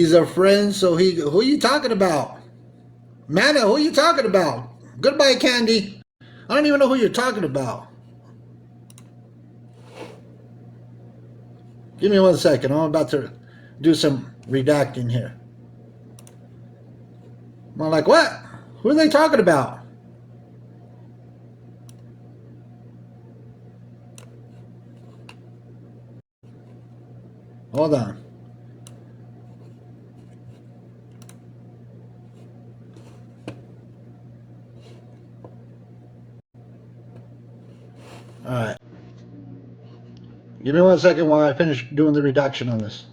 He's a friend, so who are you talking about? Mana, who are you talking about? Goodbye, Candy. I don't even know who you're talking about. Give me 1 second. I'm about to do some redacting here. I'm like, what? Who are they talking about? Hold on. All right. Give me 1 second while I finish doing the reduction on this.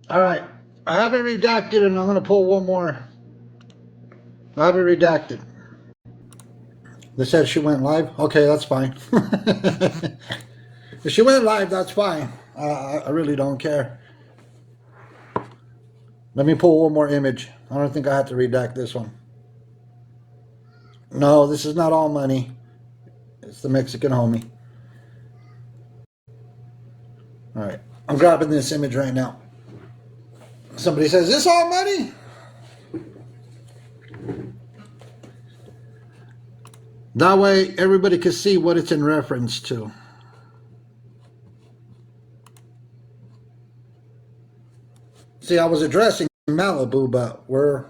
All right. I have it redacted, and I'm going to pull one more. I have it redacted. They said she went live. Okay, that's fine. If she went live, that's fine. I really don't care. Let me pull one more image. I don't think I have to redact this one. No, this is not all money. It's the Mexican homie. All right. I'm grabbing this image right now. Somebody says, is this all money? That way everybody can see what it's in reference to. See, I was addressing Malibu, but we're...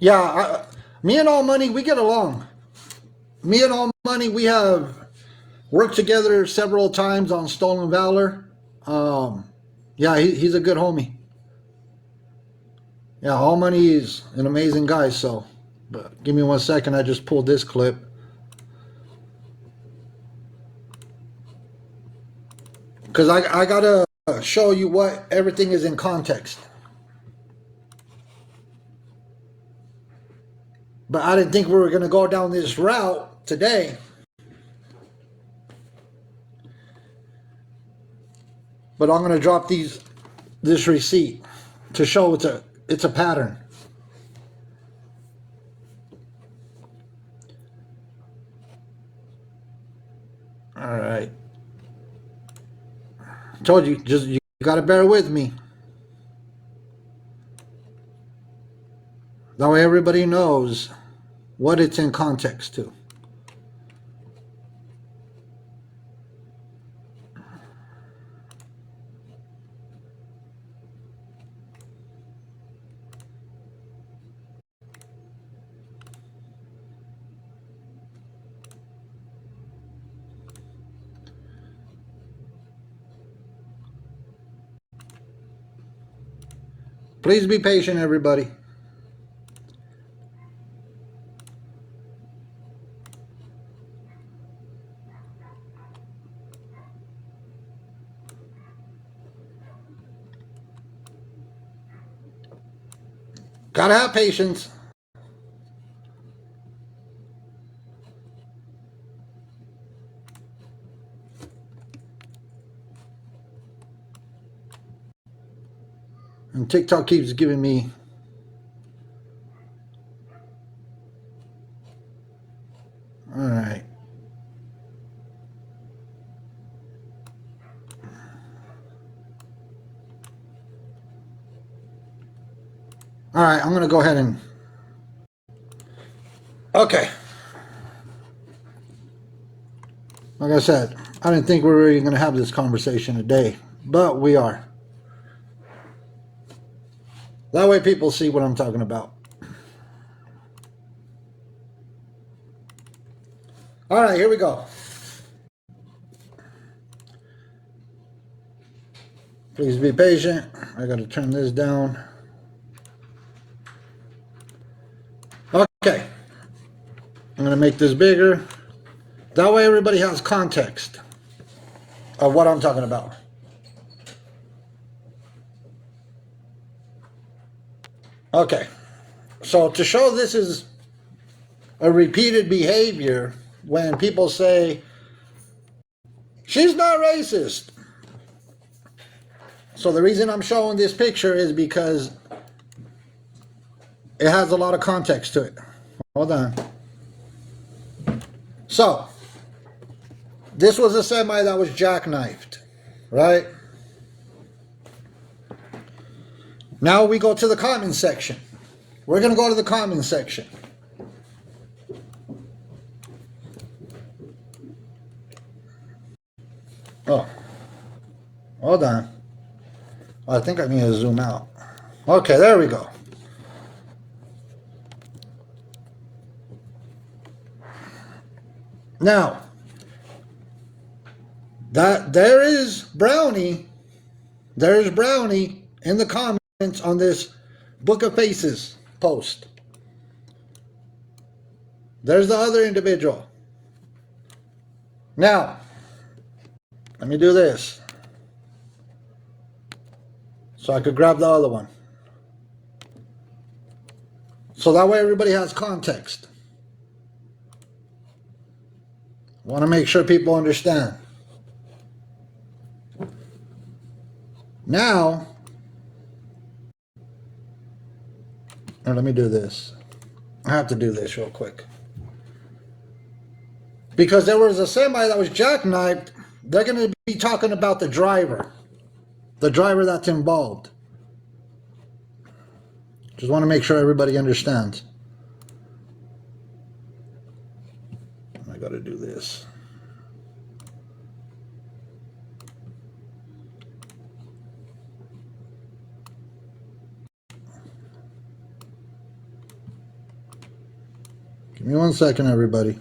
Yeah, me and All Money, we get along. Me and All Money, we have worked together several times on Stolen Valor. Yeah, he's a good homie. Yeah, All Money is an amazing guy, so... But give me 1 second, I just pulled this clip. Because I gotta show you what everything is in context. But I didn't think we were gonna go down this route today. but I'm going to drop this receipt to show it's a pattern. All right. Told you, you got to bear with me. That way everybody knows what it's in context to. Please be patient, everybody. Gotta have patience. And TikTok keeps giving me all right. All right, I'm going to go ahead and okay. Like I said, I didn't think we were really going to have this conversation today, but we are. That way people see what I'm talking about. All right, here we go. Please be patient. I got to turn this down. Okay. I'm going to make this bigger. That way everybody has context of what I'm talking about. Okay. So to show this is a repeated behavior when people say, she's not racist. So the reason I'm showing this picture is because it has a lot of context to it. Hold on. So, this was a semi that was jackknifed, right? Now we go to the comment section. We're going to go to the comment section. Oh, hold on. I think I need to zoom out. Okay, there we go. Now, there is Brownie. There's Brownie in the comments on this Book of Faces post. There's the other individual. Now, let me do this so I could grab the other one. So that way everybody has context. I want to make sure people understand. Now, let me do this. I have to do this real quick. Because there was a semi that was jackknifed, they're going to be talking about the driver that's involved. Just want to make sure everybody understands. I got to do this. Give me 1 second, everybody.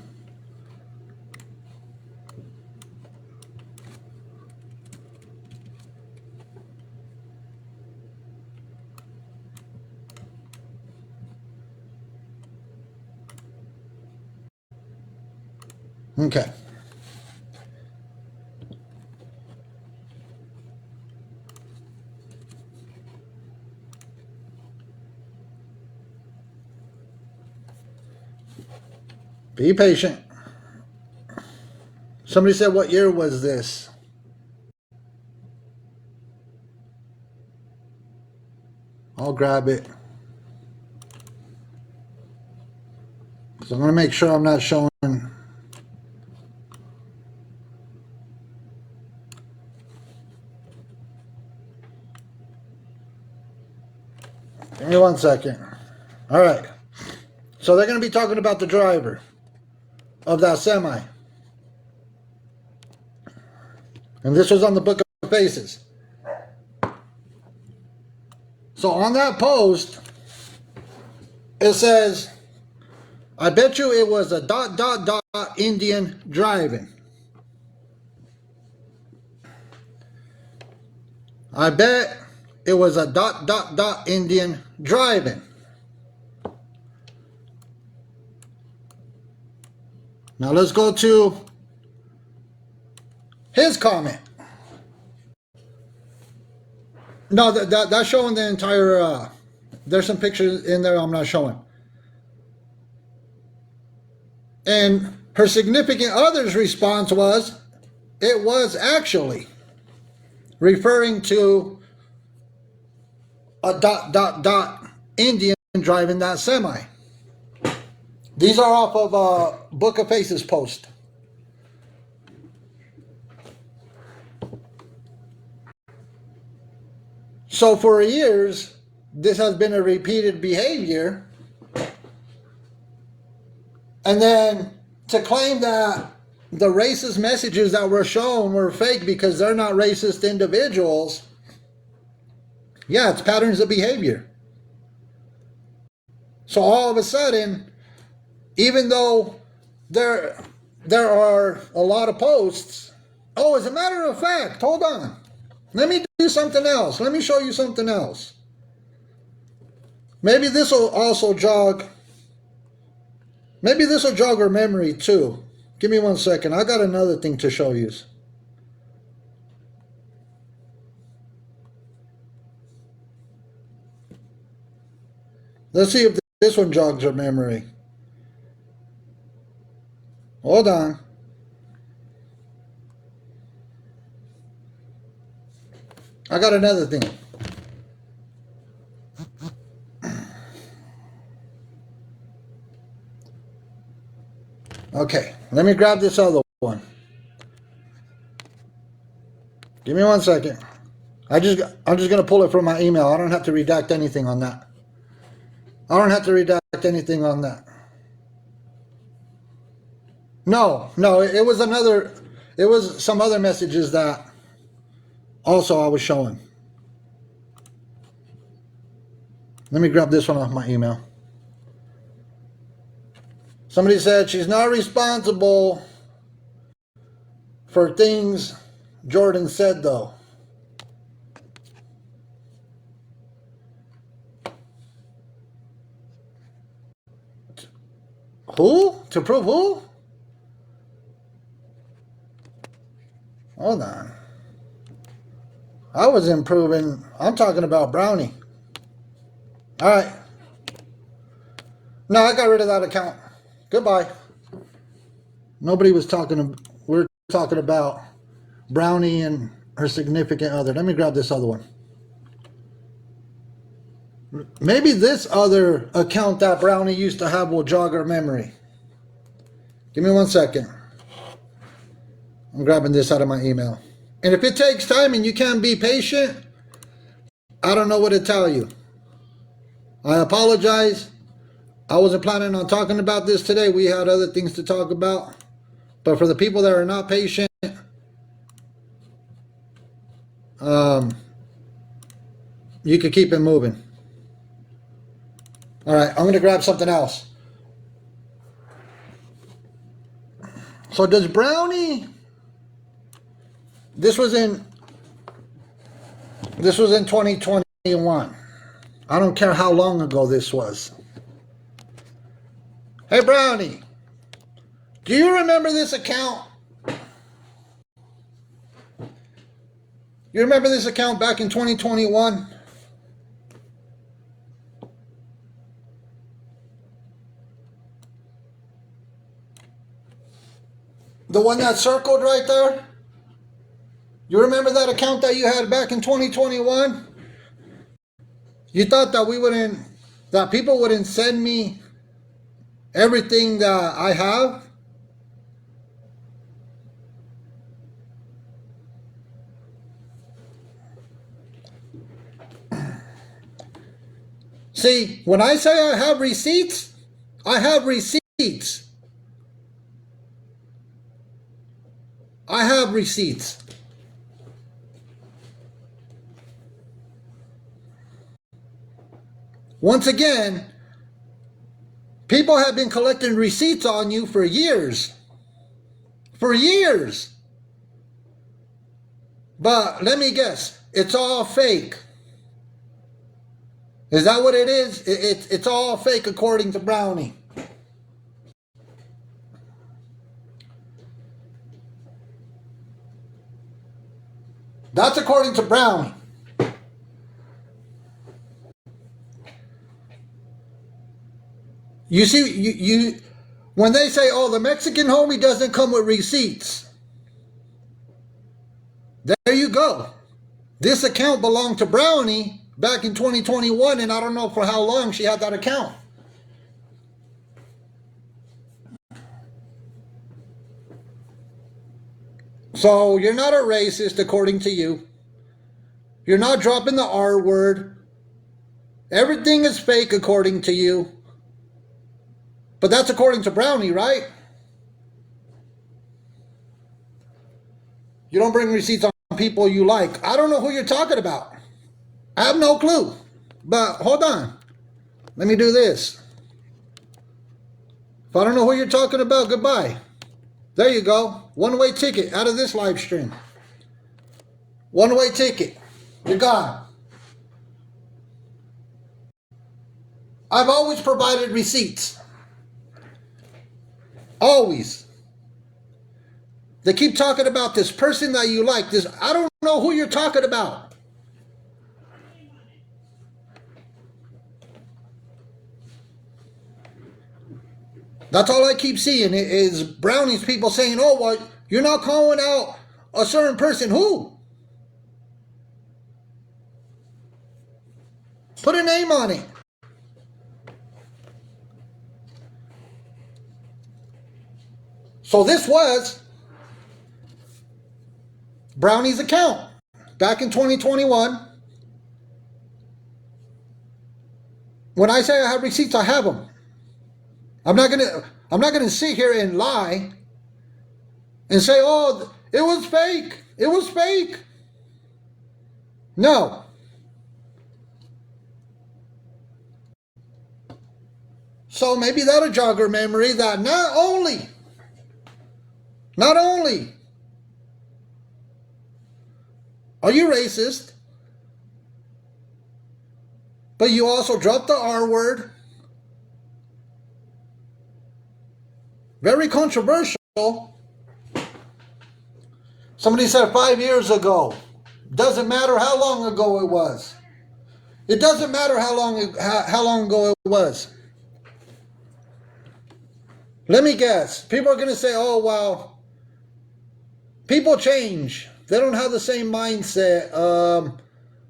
Okay. Be patient. Somebody said, what year was this? I'll grab it. So I'm going to make sure I'm not showing. Give me 1 second. All right. So they're going to be talking about the driver of that semi. And this was on the Book of Faces. So on that post, it says, I bet you it was a ... Indian driving. I bet it was a ... Indian driving. Now let's go to his comment. No, that's showing the entire, there's some pictures in there I'm not showing. And her significant other's response was, it was actually referring to a ... Indian driving that semi. These are off of Book of Faces post. So for years, this has been a repeated behavior. And then to claim that the racist messages that were shown were fake because they're not racist individuals, yeah, it's patterns of behavior. So all of a sudden, even though there are a lot of posts, oh, as a matter of fact, hold on. Let me do something else. Let me show you something else. Maybe this will also jog. Maybe this will jog her memory too. Give me 1 second. I got another thing to show you. Let's see if this one jogs her memory. Hold on. I got another thing. Okay, let me grab this other one. Give me 1 second. I'm just gonna pull it from my email. I don't have to redact anything on that. I don't have to redact anything on that. No, it was another. It was some other messages that also I was showing. Let me grab this one off my email. Somebody said she's not responsible for things Jordan said, though. Who? To prove who? Hold on. I was improving. I'm talking about Brownie. All right. No, I got rid of that account. Goodbye. Nobody was talking. We're talking about Brownie and her significant other. Let me grab this other one. Maybe this other account that Brownie used to have will jog her memory. Give me 1 second. I'm grabbing this out of my email. And if it takes time and you can't be patient, I don't know what to tell you. I apologize. I wasn't planning on talking about this today. We had other things to talk about. But for the people that are not patient, you could keep it moving. All right, I'm going to grab something else. So does Brownie... This was in 2021. I don't care how long ago this was. Hey, Brownie, do you remember this account? You remember this account back in 2021? The one that's circled right there? You remember that account that you had back in 2021? You thought that that people wouldn't send me everything that I have? See, when I say I have receipts, I have receipts. I have receipts. Once again, people have been collecting receipts on you for years. For years. But let me guess, it's all fake. Is that what it is? It's all fake according to Brownie. That's according to Brownie. You see, when they say, oh, the Mexican homie doesn't come with receipts. There you go. This account belonged to Brownie back in 2021, and I don't know for how long she had that account. So you're not a racist according to you. You're not dropping the R word. Everything is fake according to you. But that's according to Brownie, right? You don't bring receipts on people you like. I don't know who you're talking about. I have no clue. But hold on. Let me do this. If I don't know who you're talking about, goodbye. There you go. One-way ticket out of this live stream. One-way ticket. You're gone. I've always provided receipts. Always. They keep talking about this person that you like. I don't know who you're talking about. That's all I keep seeing is Brownie's people saying, oh, well, you're not calling out a certain person. Who? Put a name on it. So this was Brownie's account back in 2021. When I say I have receipts, I have them. I'm not gonna sit here and lie and say, oh, it was fake. It was fake. No. So maybe that'll jog her memory that not only are you racist, but you also dropped the R word. Very controversial. Somebody said 5 years ago. Doesn't matter how long ago it was. It doesn't matter how long ago it was. Let me guess. People are going to say, oh, well, people change. They don't have the same mindset.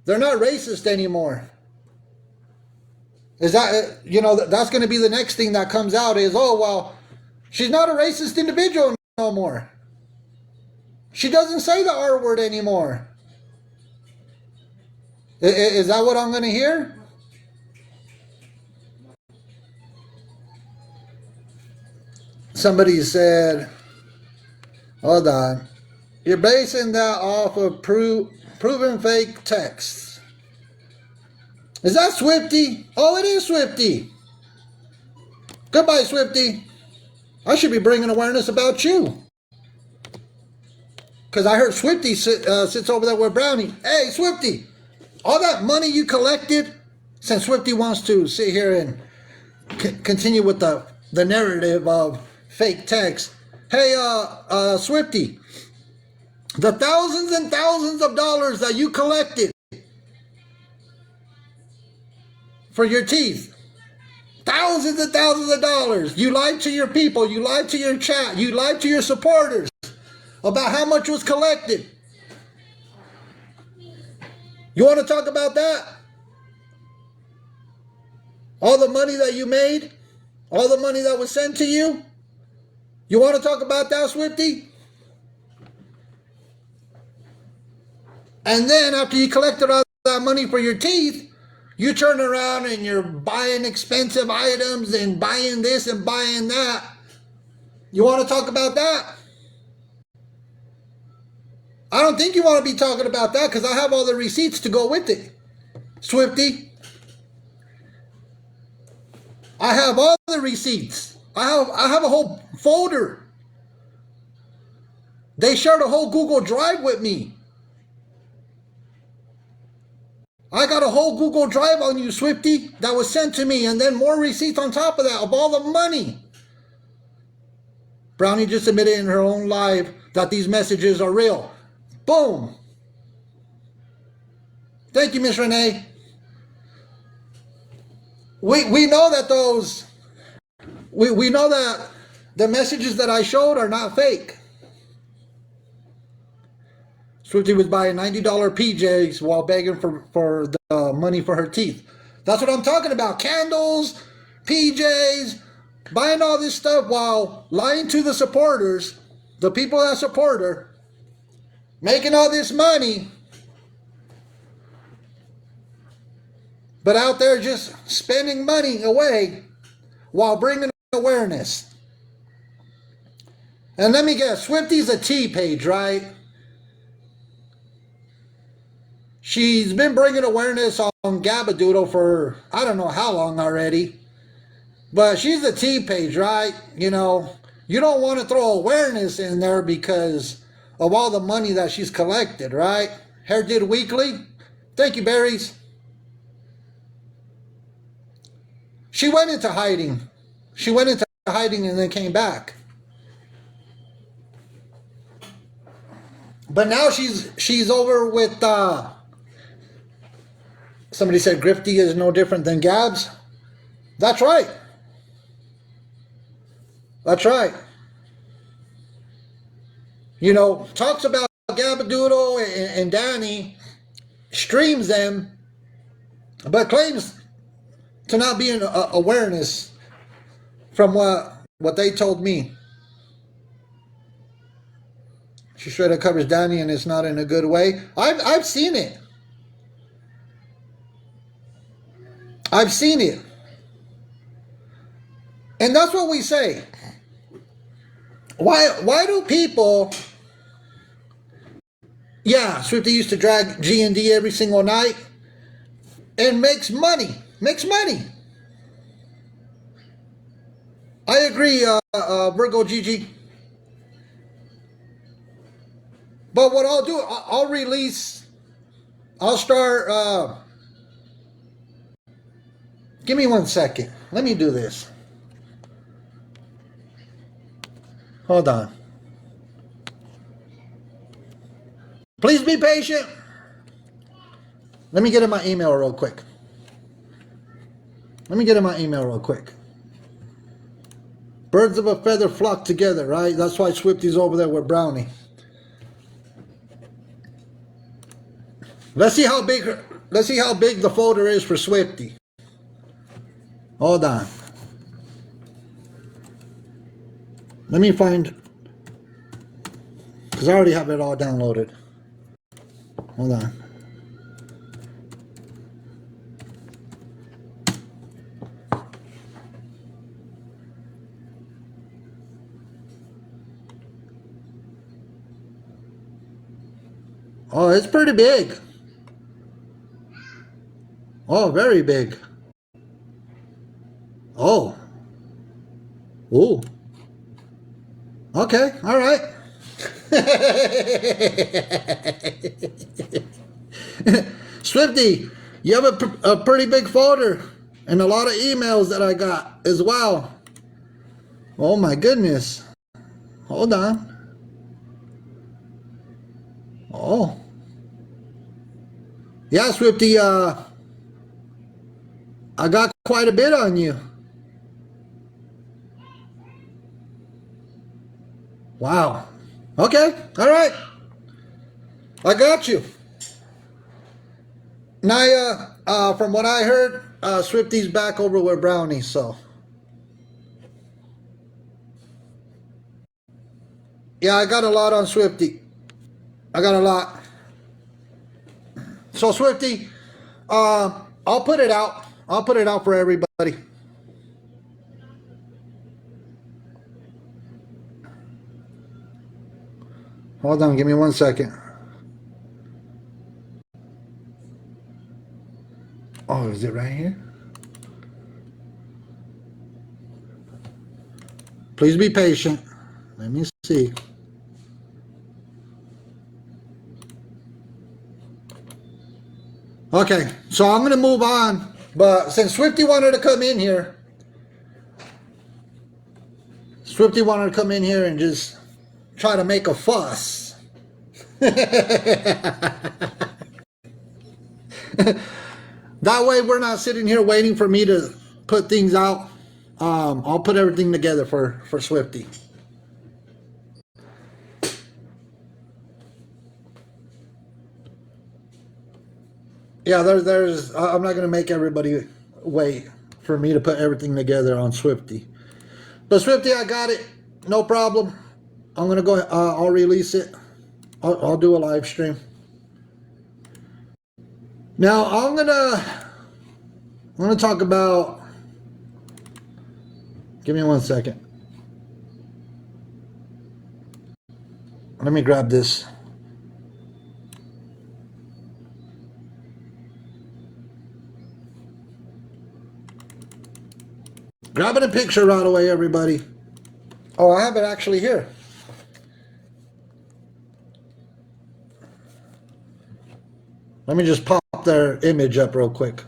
They're not racist anymore. Is that, that's going to be the next thing that comes out is, oh, well, she's not a racist individual no more. She doesn't say the R word anymore. Is that what I'm going to hear? Somebody said, hold on. You're basing that off of proven fake texts. Is that Swifty? Oh, it is Swifty. Goodbye, Swifty. I should be bringing awareness about you. Because I heard Swifty sits over there with Brownie. Hey, Swifty, all that money you collected, since Swifty wants to sit here and continue with the narrative of fake text. Hey, Swifty, the thousands and thousands of dollars that you collected for your teeth, thousands and thousands of dollars. You lied to your people. You lied to your chat. You lied to your supporters about how much was collected. You want to talk about that? All the money that you made, all the money that was sent to you. You want to talk about that, Swifty? And then after you collected all that money for your teeth, you turn around and you're buying expensive items and buying this and buying that. You want to talk about that? I don't think you want to be talking about that because I have all the receipts to go with it. Swifty, I have all the receipts. I have a whole folder. They shared a whole Google Drive with me. I got a whole Google Drive on you, Swifty, that was sent to me, and then more receipts on top of that of all the money. Brownie just admitted in her own live that these messages are real. Boom. Thank you, Miss Renee. We know that those, we know that the messages that I showed are not fake. Swifty was buying $90 PJs while begging for the money for her teeth. That's what I'm talking about. Candles, PJs, buying all this stuff while lying to the supporters, the people that support her, making all this money, but out there just spending money away while bringing awareness. And let me guess, Swifty's a T page, right? She's been bringing awareness on Gabadoodle for I don't know how long already. But she's a T page, right? You know, you don't want to throw awareness in there because of all the money that she's collected, right? Hair Did Weekly. Thank you, Berries. She went into hiding. She went into hiding and then came back. But now she's over with somebody said Grifty is no different than Gabs. That's right. That's right. You know, talks about Gabadoodle and Danny, streams them, but claims to not be an awareness from what they told me. She straight up covers Danny and it's not in a good way. I've seen it. I've seen it. And that's what we say. Why do people... Yeah, Swifty used to drag G&D every single night and makes money. Makes money. I agree, Virgo Gigi. But what I'll do, I'll release... I'll start... give me 1 second. Let me do this. Hold on. Please be patient. Let me get in my email real quick. Birds of a feather flock together, right? That's why Swifty's over there with Brownie. Let's see how big the folder is for Swifty. Hold on. Let me find, because I already have it all downloaded. Hold on. Oh, it's pretty big. Oh, very big. Oh. Ooh. Okay, all right. Swifty, you have a pretty big folder and a lot of emails that I got as well. Oh my goodness. Hold on. Oh. Yeah, Swifty, I got quite a bit on you. Wow. Okay. All right. I got you. Naya, from what I heard, Swifty's back over with Brownie, so. Yeah, I got a lot on Swifty. I got a lot. So Swifty, I'll put it out. I'll put it out for everybody. Hold on, give me 1 second. Oh, is it right here? Please be patient. Let me see. Okay, so I'm going to move on. But since Swifty wanted to come in here, and just try to make a fuss. That way we're not sitting here waiting for me to put things out. I'll put everything together for Swifty. Yeah, I'm not going to make everybody wait for me to put everything together on Swifty. But Swifty, I got it. No problem. I'm going to go, I'll release it. I'll do a live stream. Now, I'm going to talk about, give me 1 second. Let me grab this. Grabbing a picture right away, everybody. Oh, I have it actually here. Let me just pop their image up real quick.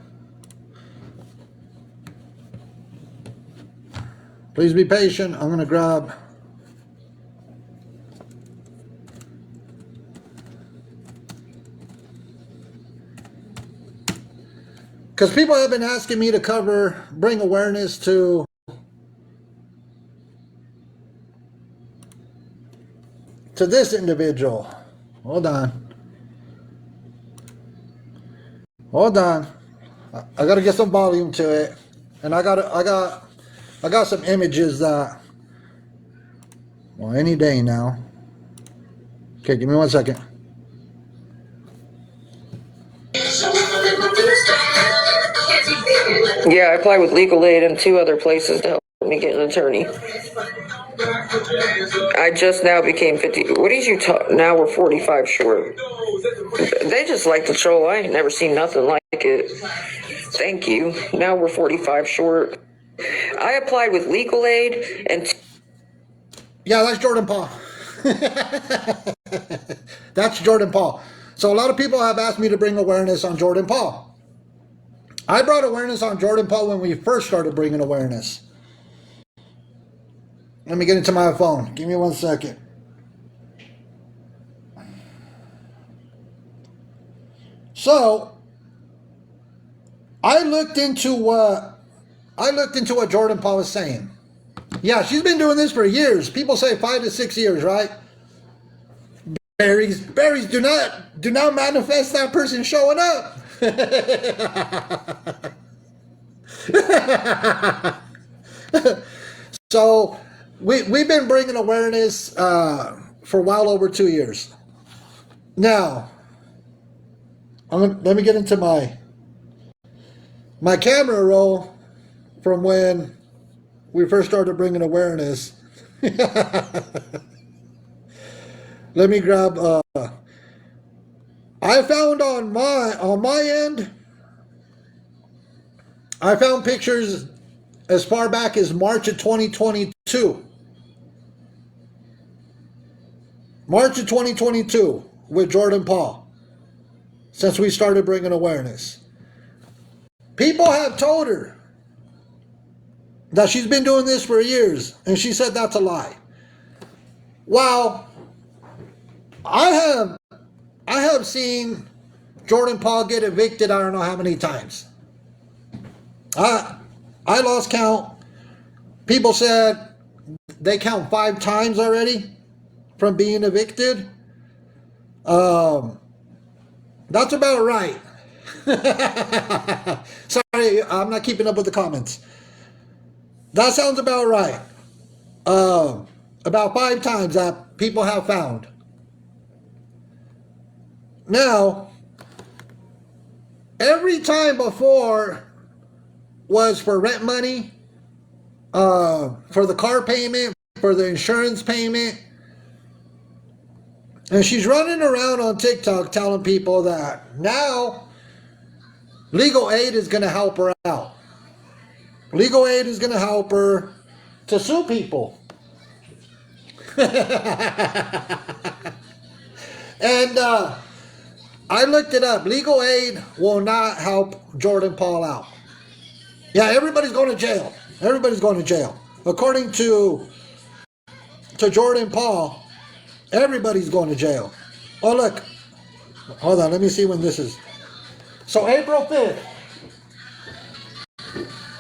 Please be patient. I'm going to grab. Because people have been asking me to bring awareness to this individual. Hold on. Hold on. I got to get some volume to it. And I got some images that, well, any day now. Okay, give me 1 second. Yeah, I applied with legal aid and 2 other places to help me get an attorney. I just now became 50. What did you talk? Now we're 45 short. They just like to troll. I ain't never seen nothing like it. Thank you. Now we're 45 short. I applied with legal aid and... Yeah, that's Jordan Paul. That's Jordan Paul. So a lot of people have asked me to bring awareness on Jordan Paul. I brought awareness on Jordan Paul when we first started bringing awareness. Let me get into my phone. Give me 1 second. So, I looked into what Jordan Paul was saying. Yeah, she's been doing this for years. People say 5 to 6 years, right? Berries do not manifest that person showing up. So we've been bringing awareness for well over 2 years. Now, let me get into my camera roll from when we first started bringing awareness. Let me grab. I found on my end. I found pictures as far back as March of 2022. March of 2022 with Jordan Paul. Since we started bringing awareness. People have told her that she's been doing this for years, and she said that's a lie. Well, I have seen Jordan Paul get evicted I don't know how many times. I lost count. People said they count 5 times already from being evicted. That's about right. So I'm not keeping up with the comments. That sounds about right. About 5 times that people have found. Now, every time before was for rent money, for the car payment, for the insurance payment. And she's running around on TikTok telling people that now legal aid is going to help her out. Legal aid is going to help her to sue people. And I looked it up. Legal aid will not help Jordan Paul out. Yeah, everybody's going to jail. Everybody's going to jail. According to Jordan Paul, everybody's going to jail. Oh, look. Hold on. Let me see when this is. So, April 5th.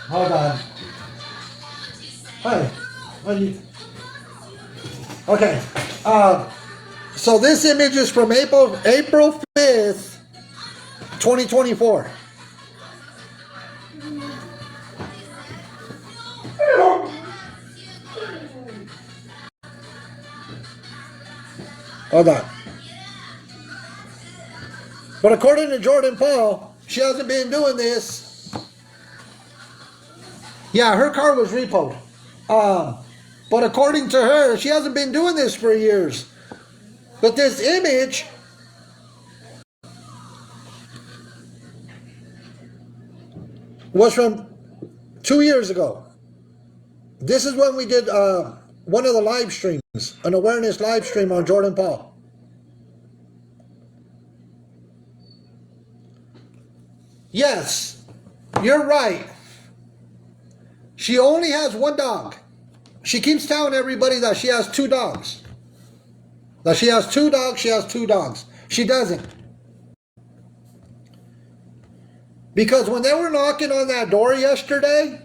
Hold on. Hey. Okay. So, this image is from April 5th, 2024. Hold on. But according to Jordan Paul, she hasn't been doing this. Yeah, her car was repoed. But according to her, she hasn't been doing this for years. But this image was from 2 years ago. This is when we did one of the live streams, an awareness live stream on Jordan Paul. Yes, you're right. She only has 1 dog. She keeps telling everybody that she has 2 dogs. That she has 2 dogs, she has 2 dogs. She doesn't. Because when they were knocking on that door yesterday,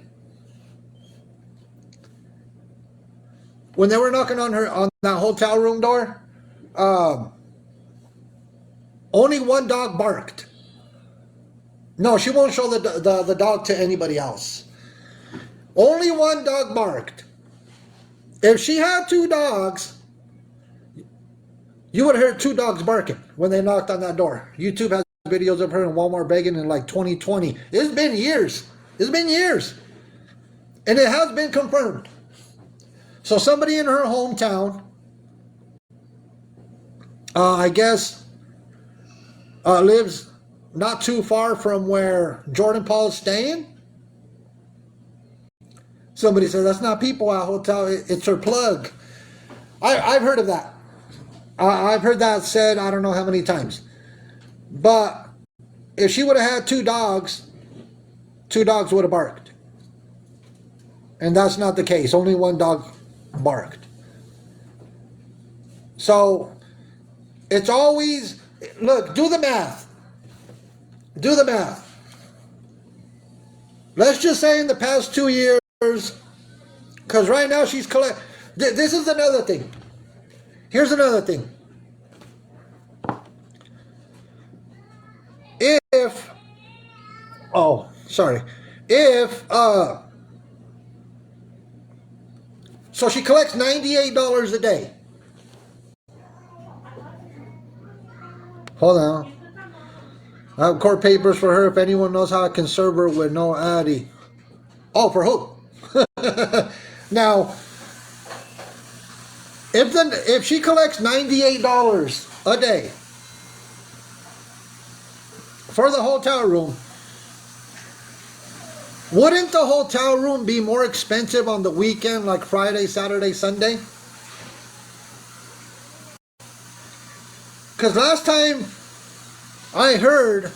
when they were knocking on that hotel room door, only 1 dog barked. No, she won't show the dog to anybody else. Only 1 dog barked. If she had 2 dogs, you would have heard 2 dogs barking when they knocked on that door. YouTube has videos of her in Walmart begging in like 2020. It's been years. It's been years. And it has been confirmed. So somebody in her hometown, I guess, lives not too far from where Jordan Paul's staying. Somebody said, that's not people at hotel, it's her plug. I've heard of that. I've heard that said I don't know how many times. But if she would have had 2 dogs, 2 dogs would have barked. And that's not the case. Only 1 dog barked. So it's always, look, do the math. Do the math. Let's just say in the past 2 years, because right now she's collect. This is another thing. Here's another thing. If so she collects $98 a day. Hold on. I have court papers for her if anyone knows how I can serve her with no addy. Oh, for who? Now, if she collects $98 a day for the hotel room, wouldn't the hotel room be more expensive on the weekend, like Friday, Saturday, Sunday? Because last time I heard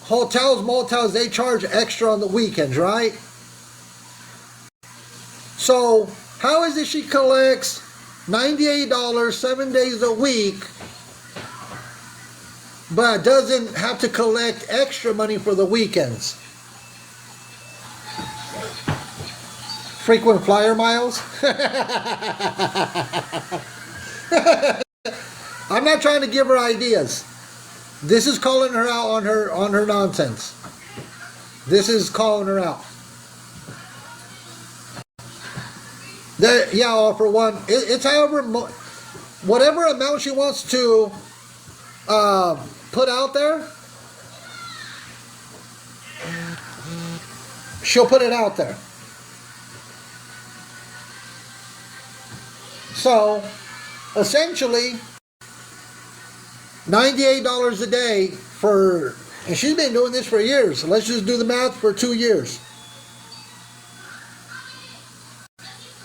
hotels, motels, they charge extra on the weekends, right? So how is it she collects $98 7 days a week, but doesn't have to collect extra money for the weekends? Frequent flyer miles? I'm not trying to give her ideas. This is calling her out on her nonsense. This is calling her out. Yeah, all for one. It's however, whatever amount she wants to put out there, she'll put it out there. So, essentially, $98 a day for, and she's been doing this for years. So let's just do the math for 2 years.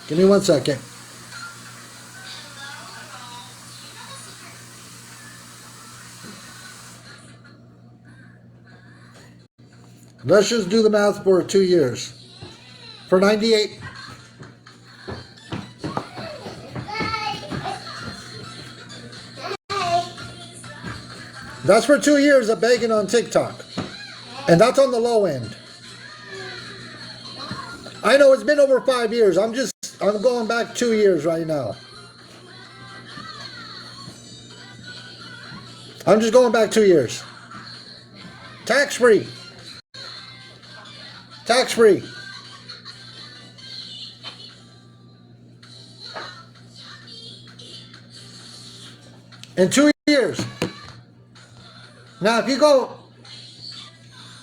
Give me 1 second. Let's just do the math for 2 years. For 98. That's for 2 years of begging on TikTok. And that's on the low end. I know it's been over 5 years. I'm going back 2 years right now. I'm just going back 2 years. Tax free. Tax free. In 2 years. Now, if you go,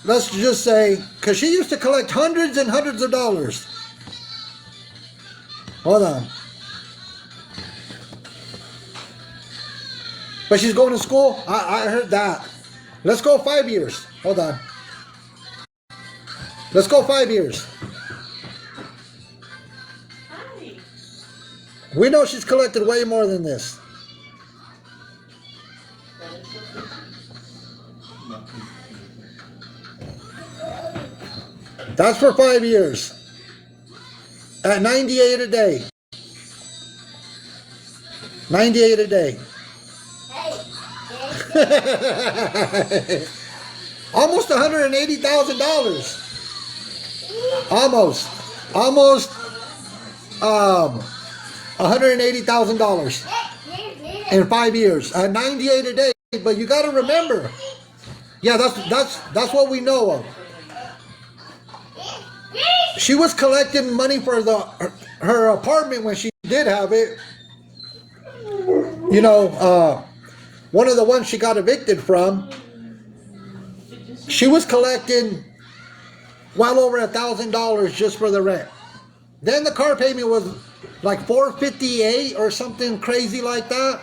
let's just say, because she used to collect hundreds and hundreds of dollars. Hold on. But she's going to school? I heard that. Let's go 5 years. Hold on. Let's go 5 years. We know she's collected way more than this. That's for 5 years. At 98 a day. 98 a day. Almost $180,000. Almost $180,000 in 5 years. At 98 a day. But you got to remember. Yeah, that's what we know of. She was collecting money for her apartment when she did have it. You know, one of the ones she got evicted from, she was collecting well over $1,000 just for the rent. Then the car payment was like $458 or something crazy like that.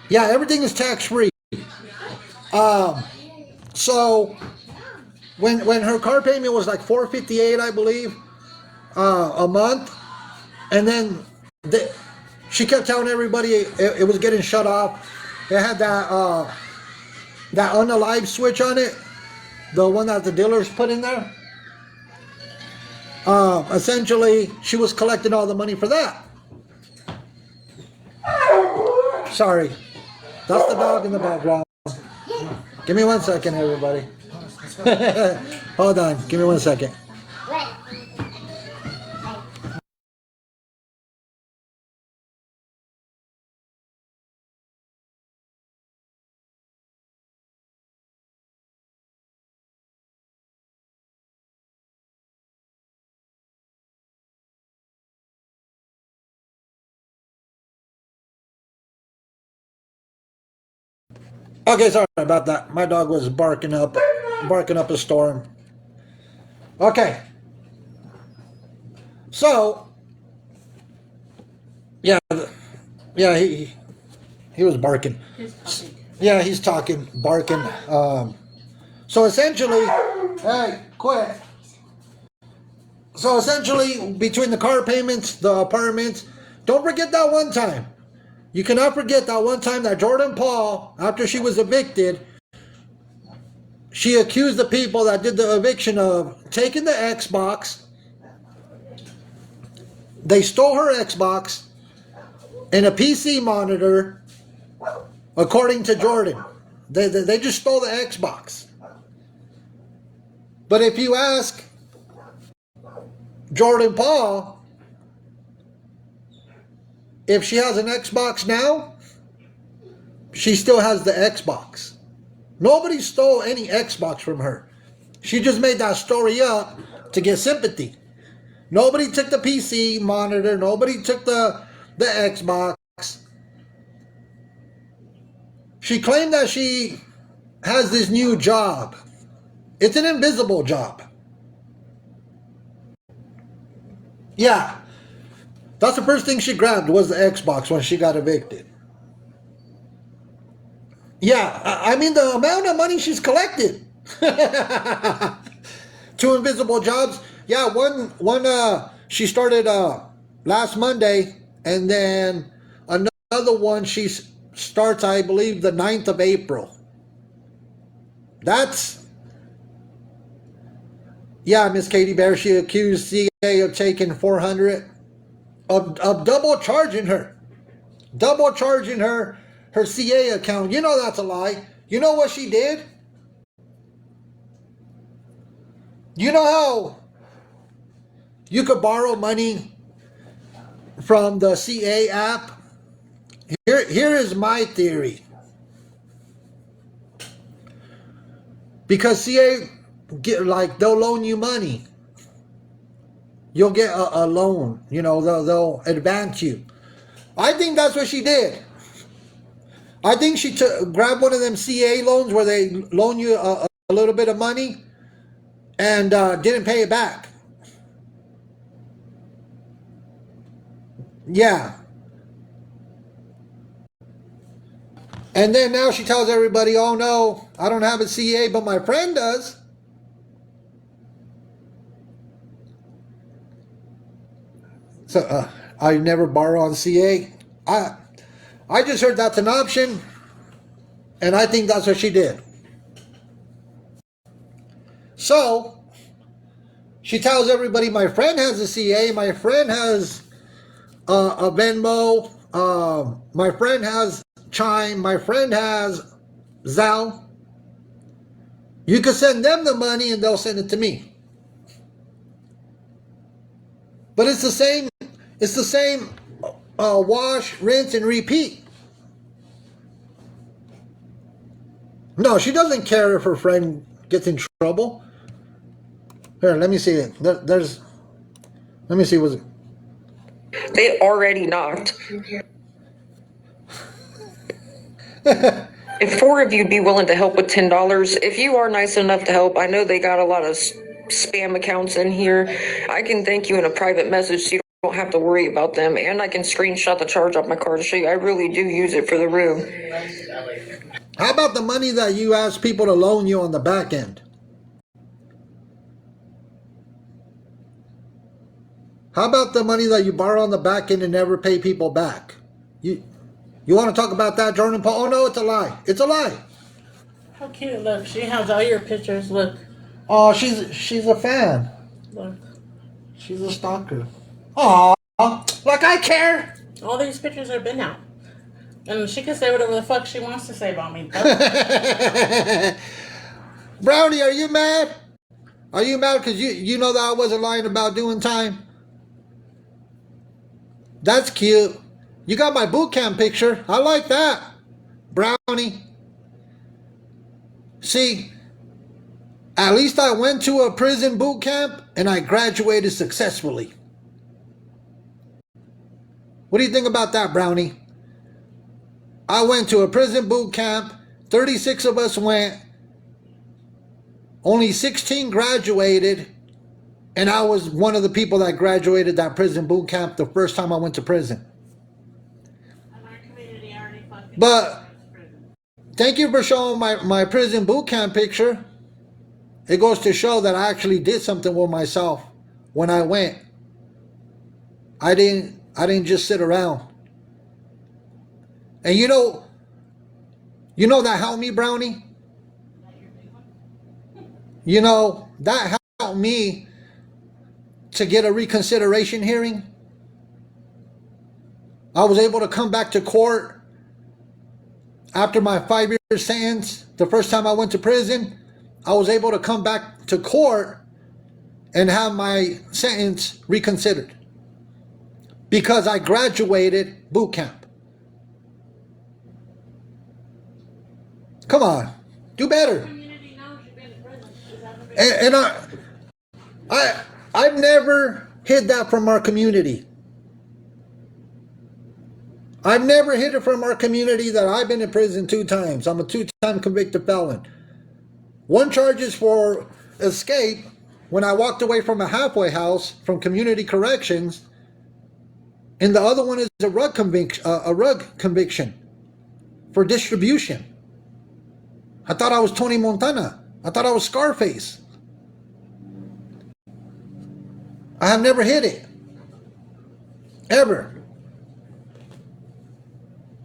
Yeah, everything is tax free. So when her car payment was like $458, I believe, a month, and then she kept telling everybody it was getting shut off. It had that unalive switch on it, the one that the dealers put in there. Essentially, she was collecting all the money for that. Sorry, that's the dog in the background. Give me 1 second, everybody. Hold on, give me 1 second. Okay, sorry about that. My dog was barking up a storm. Okay. So, yeah, he was barking. Yeah, he's talking, barking. So essentially, hey, quit. So essentially, between the car payments, the apartments, don't forget that one time. You cannot forget that one time that Jordan Paul, after she was evicted, she accused the people that did the eviction of taking the Xbox. They stole her Xbox and a PC monitor, according to Jordan. They just stole the Xbox. But if you ask Jordan Paul if she has an Xbox now, she still has the Xbox. Nobody stole any Xbox from her. She just made that story up to get sympathy. Nobody took the PC monitor. Nobody took the Xbox. She claimed that she has this new job. It's an invisible job. Yeah. That's the first thing she grabbed was the Xbox when she got evicted. Yeah, I mean the amount of money she's collected. Two invisible jobs. Yeah, one she started last Monday, and then another one she starts, I believe, the 9th of April. Yeah, Miss Katie Bear, she accused CA of taking 400 of double charging her her CA account. You know that's a lie. You know what she did? You know how you could borrow money from the CA app? Here is my theory. Because CA they'll loan you money. You'll get a loan. You know, they'll advance you. I think that's what she did. I think she grabbed one of them CA loans where they loan you a little bit of money and didn't pay it back. Yeah. And then now she tells everybody, oh no, I don't have a CA, but my friend does. So I never borrow on CA. I just heard that's an option, and I think that's what she did. So she tells everybody, my friend has a CA, my friend has a Venmo, my friend has Chime, my friend has Zelle. You can send them the money and they'll send it to me. But it's the same wash, rinse, and repeat. No, she doesn't care if her friend gets in trouble. Here, let me see it. Let me see what's it. They already knocked. If 4 of you'd be willing to help with $10, if you are nice enough to help, I know they got a lot of spam accounts in here. I can thank you in a private message so you don't have to worry about them, and I can screenshot the charge off my card to show you I really do use it for the room. How about the money that you ask people to loan you on the back end? How about the money that you borrow on the back end and never pay people back? You want to talk about that, Jordan Paul? Oh no, it's a lie. It's a lie. How cute! Look, she has all your pictures. Look. Oh, she's a fan. Look. She's a stalker. Aw, like I care. All these pictures have been out. And she can say whatever the fuck she wants to say about me. Brownie, are you mad? Are you mad because you know that I wasn't lying about doing time? That's cute. You got my boot camp picture. I like that. Brownie. See, at least I went to a prison boot camp and I graduated successfully. What do you think about that, Brownie? I went to a prison boot camp. 36 of us went. Only 16 graduated. And I was one of the people that graduated that prison boot camp the first time I went to prison. But thank you for showing my prison boot camp picture. It goes to show that I actually did something with myself when I went. I didn't just sit around. And you know that helped me, Brownie? You know, that helped me to get a reconsideration hearing. I was able to come back to court after my 5-year sentence. The first time I went to prison, I was able to come back to court and have my sentence reconsidered because I graduated boot camp. Come on, do better. And I've never hid that from our community. I've never hid it from our community that I've been in prison 2 times. I'm a 2-time convicted felon. One charge is for escape when I walked away from a halfway house from community corrections, and the other one is a rug conviction for distribution. I thought I was Tony Montana. I thought I was Scarface. I have never hid it. Ever.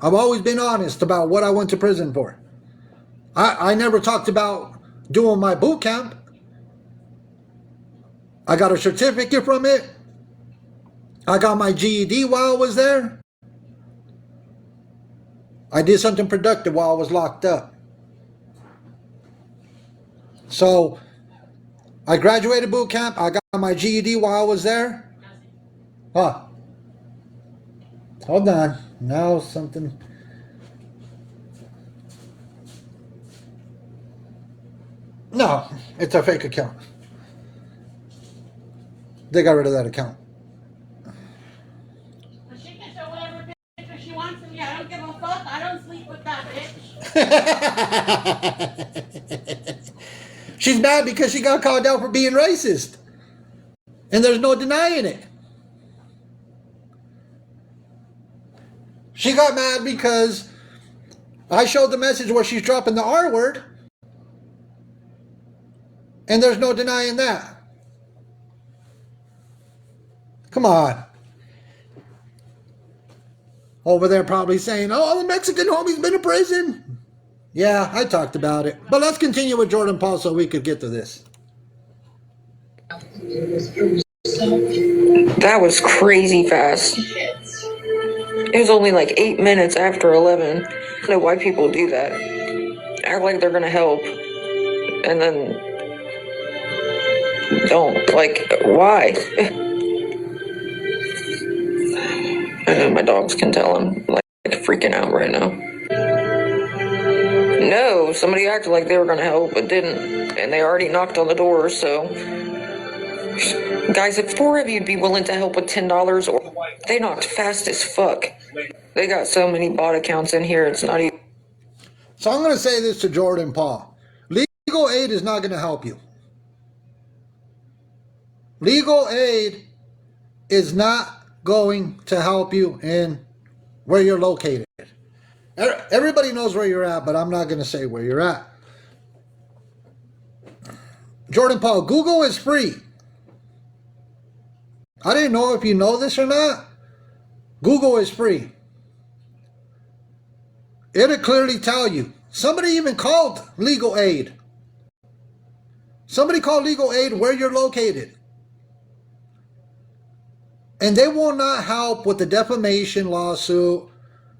I've always been honest about what I went to prison for. I never talked about doing my boot camp. I got a certificate from it. I got my GED while I was there. I did something productive while I was locked up. So, I graduated boot camp. I got my GED while I was there. Huh. Hold on. Now something. No, it's a fake account. They got rid of that account. Well, she can show whatever picture she wants of me. I don't give a fuck. I don't sleep with that bitch. She's mad because she got called out for being racist. And there's no denying it. She got mad because I showed the message where she's dropping the R word. And there's no denying that. Come on. Over there probably saying, oh, the Mexican homie's been in prison. Yeah, I talked about it. But let's continue with Jordan Paul so we could get to this. That was crazy fast. It was only like 8 minutes after 11. I don't know why people do that. Act like they're gonna help. And then don't. Like, why? I know my dogs can tell I'm like freaking out right now. No, somebody acted like they were gonna help, but didn't. And they already knocked on the door, so. Guys, if 4 of you'd be willing to help with $10, or they knocked fast as fuck. They got so many bot accounts in here, it's not even. So I'm going to say this to Jordan Paul. Legal aid is not going to help you. Legal aid is not going to help you in where you're located. Everybody knows where you're at, but I'm not going to say where you're at. Jordan Paul, Google is free. I didn't know if you know this or not. Google is free. It'll clearly tell you. Somebody even called legal aid. Somebody called legal aid where you're located. And they will not help with the defamation lawsuit,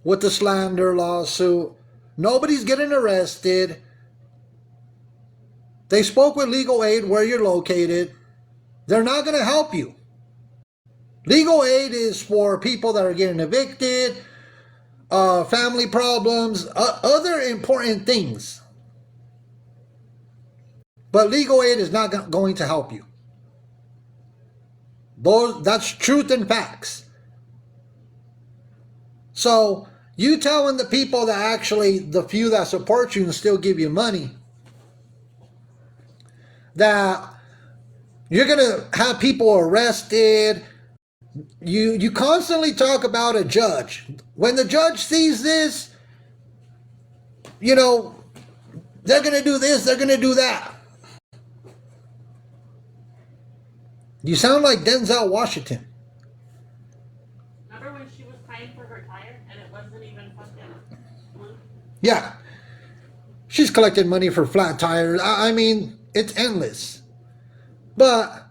with the slander lawsuit. Nobody's getting arrested. They spoke with legal aid where you're located. They're not going to help you. Legal aid is for people that are getting evicted, family problems, other important things. But legal aid is not going to help you. That's truth and facts. So, you telling the people that actually, the few that support you and still give you money, that you're going to have people arrested. You constantly talk about a judge. When the judge sees this, you know, they're going to do this, they're going to do that. You sound like Denzel Washington. Remember when she was crying for her tire and it wasn't even fucking blue? Yeah. She's collecting money for flat tires. I mean, it's endless. But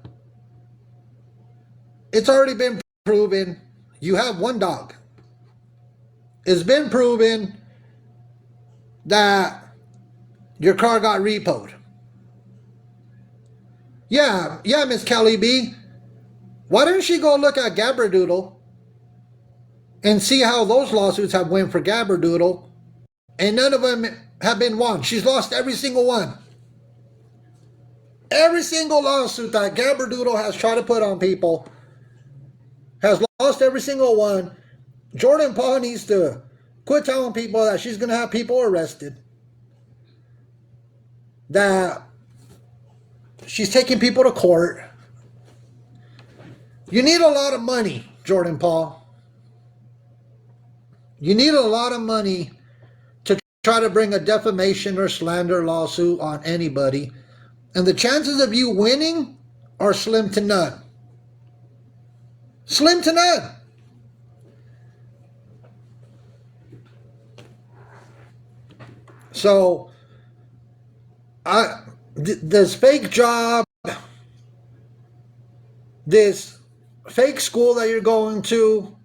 it's already been proven. You have one dog. It's been proven that your car got repoed. Yeah, Miss Kelly B. Why didn't she go look at Gabberdoodle and see how those lawsuits have went for Gabberdoodle, and none of them have been won? She's lost every single one. Every single lawsuit that Gaberdoodle has tried to put on people has lost every single one. Jordan Paul needs to quit telling people that she's going to have people arrested, that she's taking people to court. You need a lot of money, Jordan Paul. You need a lot of money to try to bring a defamation or slander lawsuit on anybody. And the chances of you winning are slim to none. Slim to none. So, this fake job, this fake school that you're going to,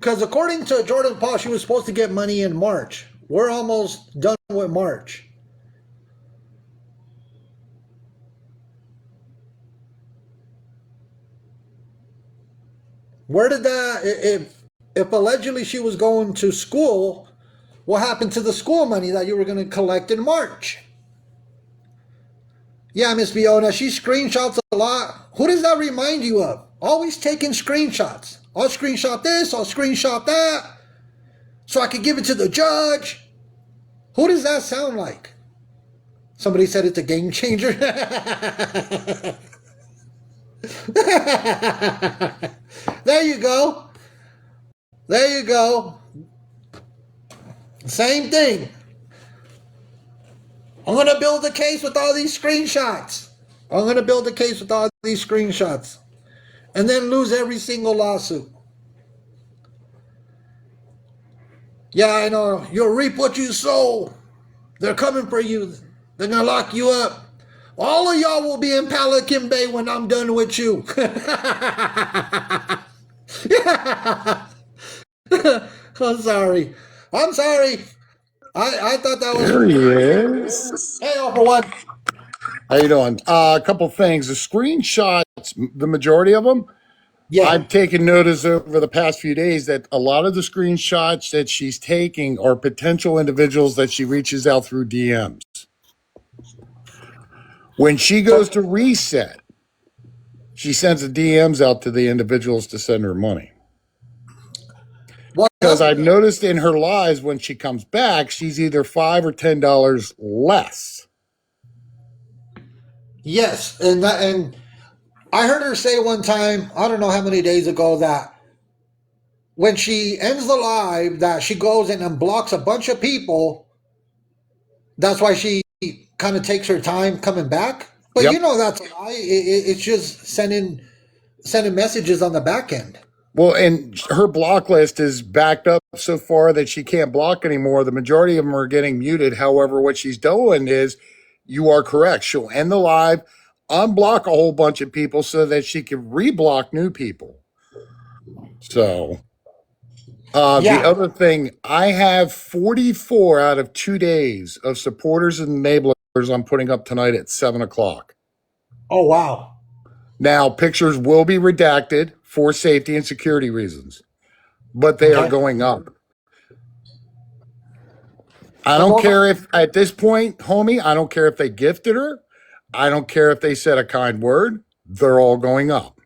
because according to Jordan Paul, she was supposed to get money in March. We're almost done with March. Where did that, if allegedly she was going to school, what happened to the school money that you were going to collect in March? Yeah, Miss Fiona, she screenshots a lot. Who does that remind you of? Always taking screenshots. I'll screenshot this, I'll screenshot that, so I can give it to the judge. Who does that sound like? Somebody said it's a game changer. There you go. There you go. Same thing. I'm going to build a case with all these screenshots. I'm going to build a case with all these screenshots. And then lose every single lawsuit. Yeah, I know. You'll reap what you sow. They're coming for you. They're going to lock you up. All of y'all will be in Pelican Bay when I'm done with you. I'm sorry. I'm sorry. I thought that was... There he is. Hey, all for one. How you doing? A couple things. The screenshots, the majority of them, Yeah. I've taken notice over the past few days that a lot of the screenshots that she's taking are potential individuals that she reaches out through DMs. When she goes to reset, she sends the DMs out to the individuals to send her money. Well, Because I've noticed in her lives when she comes back, she's either $5 or $10 less. yes, and I heard her say one time, I don't know how many days ago, that when she ends the live, that she goes in and blocks a bunch of people. That's why she kind of takes her time coming back. But Yep. you know that's a lie. It's just sending messages on the back end. Well, and her block list is backed up so far that she can't block anymore. The majority of them are getting muted. However, what she's doing is, you are correct. She'll end the live, unblock a whole bunch of people so that she can reblock new people. So, Yeah. the other thing, I have 44 out of 2 days of supporters and enablers I'm putting up tonight at 7 o'clock. Oh, wow. Now, pictures will be redacted for safety and security reasons, but they are Okay. going up. I don't care if, at this point, homie, I don't care if they gifted her. I don't care if they said a kind word. They're all going up.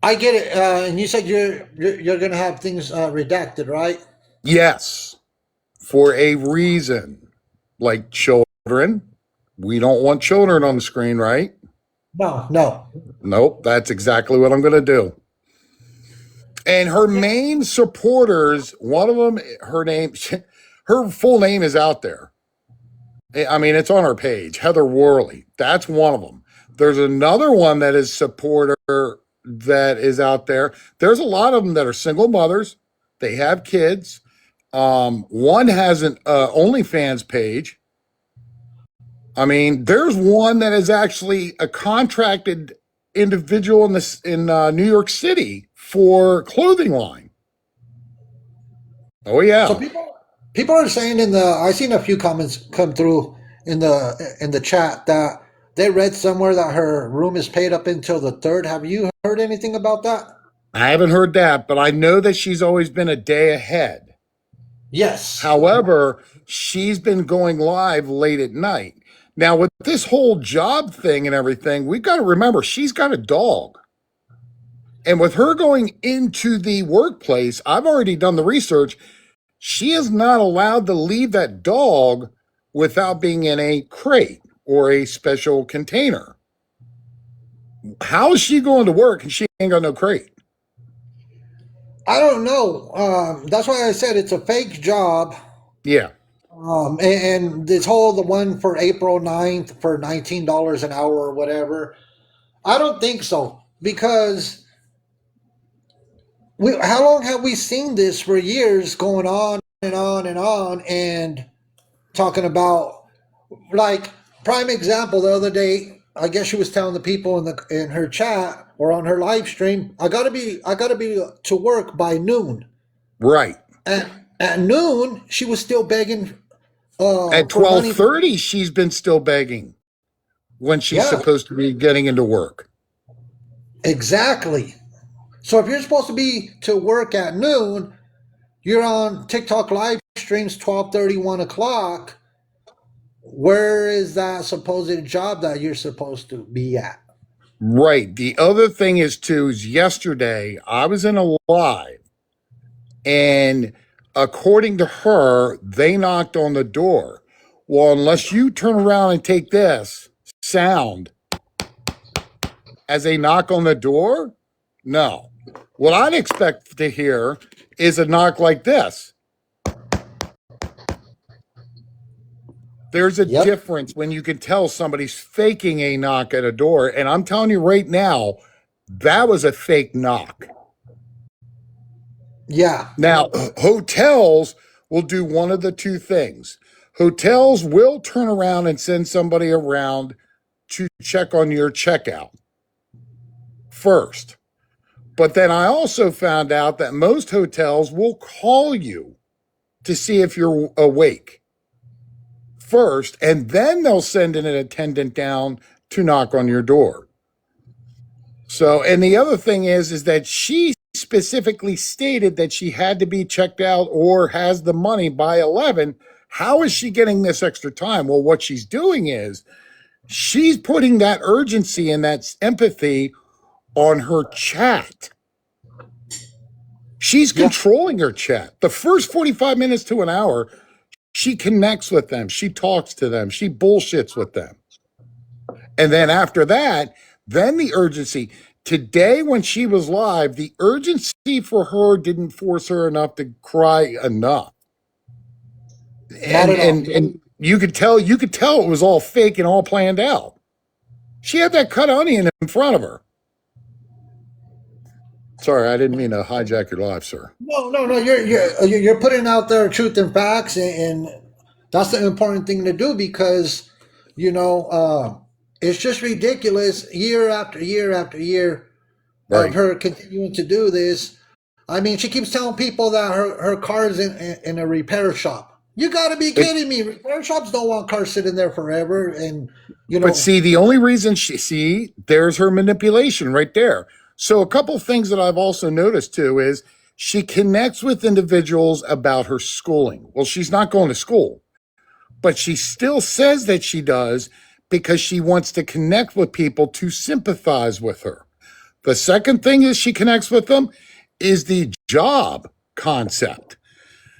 I get it. And you said you're going to have things redacted, right? Yes, for a reason. Like children. We don't want children on the screen, right? No, no. Nope, that's exactly what I'm going to do. And her main supporters, one of them, her full name is out there. I mean, it's on her page, Heather Worley. That's one of them. There's another one that is supporter that is out there. There's a lot of them that are single mothers. They have kids. One has an OnlyFans page. I mean, there's one that is actually a contracted individual in New York City for clothing line. Oh yeah. So people are saying I seen a few comments come through in the chat that they read somewhere that her room is paid up until the 3rd. Have you heard anything about that? I haven't heard that, but I know that she's always been a day ahead. Yes. However, she's been going live late at night. Now, with this whole job thing and everything, we've got to remember she's got a dog. And with her going into the workplace, I've already done the research. She is not allowed to leave that dog without being in a crate or a special container. How is she going to work and she ain't got no crate? I don't know. That's why I said it's a fake job. Yeah. And this whole the one for April 9th for $19 an hour or whatever. I don't think so because how long have we seen this for years going on and on and on and talking about like prime example the other day. I guess she was telling the people in her chat or on her live stream, I gotta be to work by noon. Right. At noon, she was still begging At for money. 12:30, she's been still begging when she's Yeah, supposed to be getting into work. exactly. So if you're supposed to be to work at noon, you're on TikTok live streams 12:30, 1 o'clock. Where is that supposed job that you're supposed to be at? Right. The other thing is too, is yesterday I was in a live and according to her, they knocked on the door. Well, unless you turn around and take this sound as a knock on the door, no. What I'd expect to hear is a knock like this. There's a Yep. difference when you can tell somebody's faking a knock at a door. And I'm telling you right now, that was a fake knock. Yeah. Now, hotels will do one of the two things. Hotels will turn around and send somebody around to check on your checkout first. But then I also found out that most hotels will call you to see if you're awake first, and then they'll send an attendant down to knock on your door. So, and the other thing is that she specifically stated that she had to be checked out or has the money by 11. How is she getting this extra time? Well, what she's doing is she's putting that urgency and that empathy on her chat. She's controlling her chat. The first 45 minutes to an hour, she connects with them. She talks to them. She bullshits with them. And then after that, then the urgency. Today, when she was live, the urgency for her didn't force her enough to cry enough. And you could tell it was all fake and all planned out. She had that cut onion in front of her. Sorry, I didn't mean to hijack your live, sir. No. You're putting out there truth and facts, and that's the important thing to do because it's just ridiculous year after year after year of her continuing to do this. I mean, she keeps telling people that her car's in a repair shop. You got to be kidding me! Repair shops don't want cars sitting there forever, and But see, the only reason there's her manipulation right there. So a couple things that I've also noticed too is she connects with individuals about her schooling. Well, she's not going to school, but she still says that she does because she wants to connect with people to sympathize with her. The second thing is she connects with them is the job concept.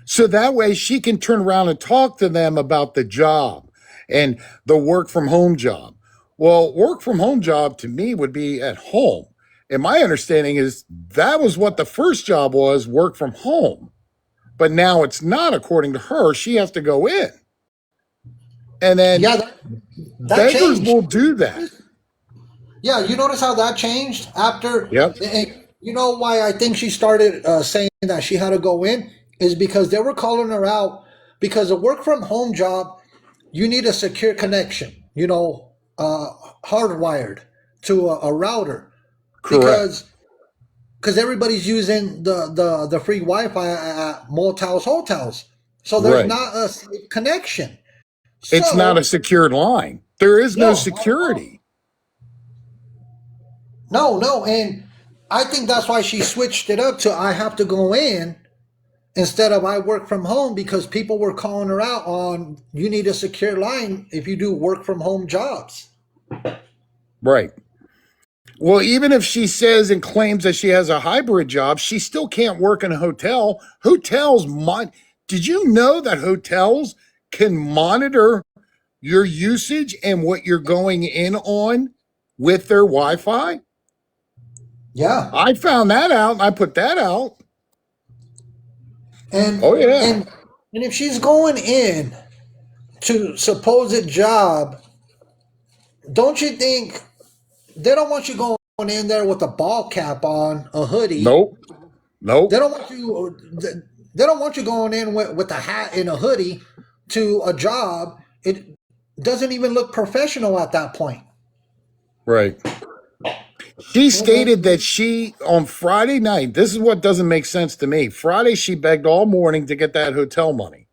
So that way she can turn around and talk to them about the job and the work from home job. Well, work from home job to me would be at home. And my understanding is that was what the first job was, work from home. But now it's not, according to her. She has to go in. And then that beggars changed. will do that. Yeah, you notice how that changed after? Yep. And you know why I think she started saying that she had to go in is because they were calling her out because a work from home job, you need a secure connection, hardwired to a router. Correct. Because everybody's using the free Wi-Fi at motels, hotels. So there's not a safe connection. It's not a secured line. There is no security. No. And I think that's why she switched it up to I have to go in instead of I work from home, because people were calling her out on you need a secure line if you do work from home jobs. Right. Well, even if she says and claims that she has a hybrid job, she still can't work in a hotel. Did you know that hotels can monitor your usage and what you're going in on with their Wi-Fi? Yeah. I found that out and I put that out. And Oh yeah. and if she's going in to supposed job, don't you think they don't want you going in there with a ball cap on, a hoodie? Nope. They Nope. don't want you. They don't want you going in with a hat and a hoodie to a job. It doesn't even look professional at that point. Right. She stated that she, on Friday night, this is what doesn't make sense to me. Friday, she begged all morning to get that hotel money.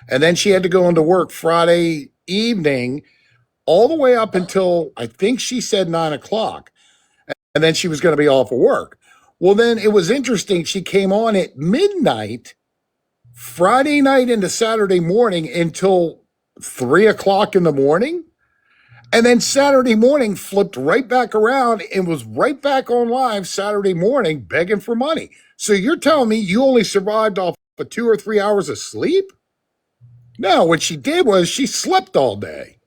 And then she had to go into work Friday evening, all the way up until I think she said 9 o'clock. And then she was going to be off of work. Well, then it was interesting. She came on at midnight, Friday night into Saturday morning until 3 o'clock in the morning. And then Saturday morning flipped right back around and was right back on live Saturday morning begging for money. So you're telling me you only survived off of 2 or 3 hours of sleep? No, what she did was she slept all day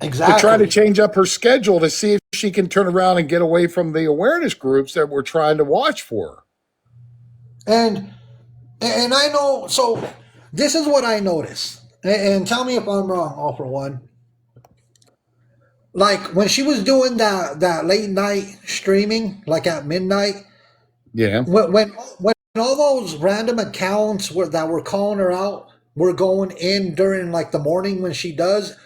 Exactly. to try to change up her schedule to see if she can turn around and get away from the awareness groups that were trying to watch for her. And I know. So this is what I noticed. And tell me if I'm wrong. All for one. Like when she was doing that late night streaming, like at midnight, Yeah. when all those random accounts that were calling her out were going in during like the morning when she does,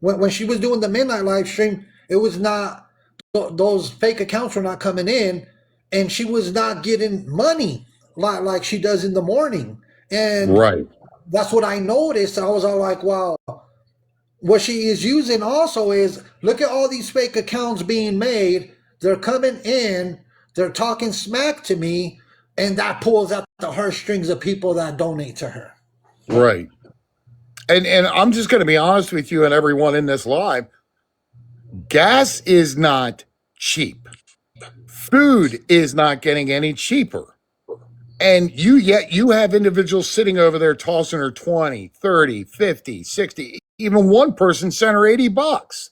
when she was doing the midnight live stream, it was not, those fake accounts were not coming in, and she was not getting money like she does in the morning. And Right. that's what I noticed. I was all like, wow. What she is using also is, look at all these fake accounts being made. They're coming in, they're talking smack to me, and that pulls out the heartstrings of people that donate to her. Right. And I'm just going to be honest with you and everyone in this live. Gas is not cheap. Food is not getting any cheaper. And yet you have individuals sitting over there tossing her 20, 30, 50, 60, even one person sent her $80.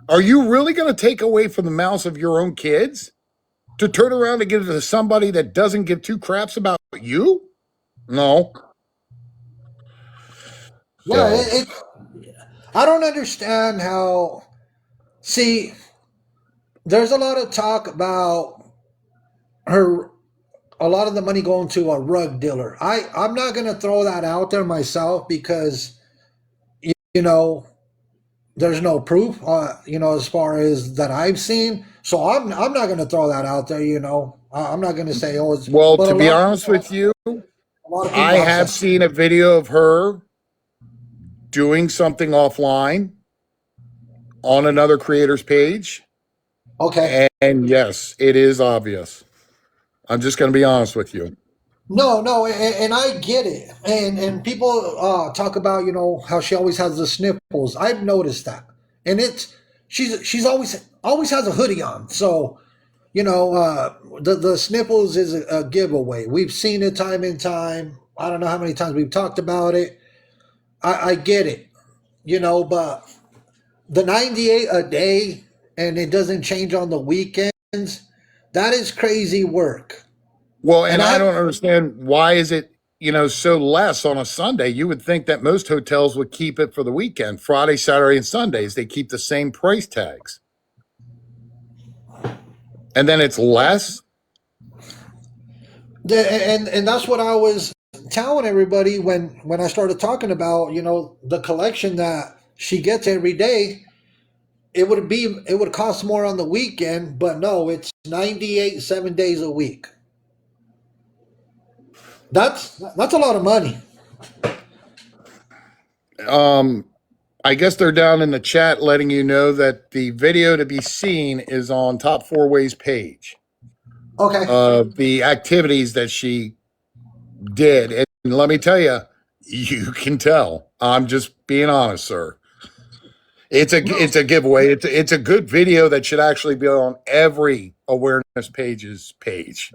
Are you really going to take away from the mouths of your own kids to turn around and give it to somebody that doesn't give two craps about you? No. Yeah, So, I don't understand how. See, there's a lot of talk about her, a lot of the money going to a rug dealer. I'm not going to throw that out there myself because, you know, there's no proof, as far as that I've seen. So I'm not going to throw that out there. I'm not going to say, oh, it's. well, But to be honest with you, a lot of I people have have said, seen a video of her doing something offline on another creator's page. okay, And yes, it is obvious. I'm just going to be honest with you. no, and I get it, and people talk about how she always has the sniffles. I've noticed that, and she's always has a hoodie on, so. The sniffles is a giveaway. We've seen it time and time. I don't know how many times we've talked about it. I get it, but the 98 a day and it doesn't change on the weekends, that is crazy work. Well, And and I I don't understand why is it, so less on a Sunday. You would think that most hotels would keep it for the weekend, Friday, Saturday, and Sundays. They keep the same price tags. And then it's less. and that's what I was telling everybody when I started talking about, the collection that she gets every day. It would cost more on the weekend, but no, it's 98 7 days a week. That's a lot of money. Um, I guess they're down in the chat letting you know that the video to be seen is on Top Four Ways page. Okay. of the activities that she did. And let me tell you, you can tell. I'm just being honest, sir. It's a giveaway. It's a good video that should actually be on every awareness page's page.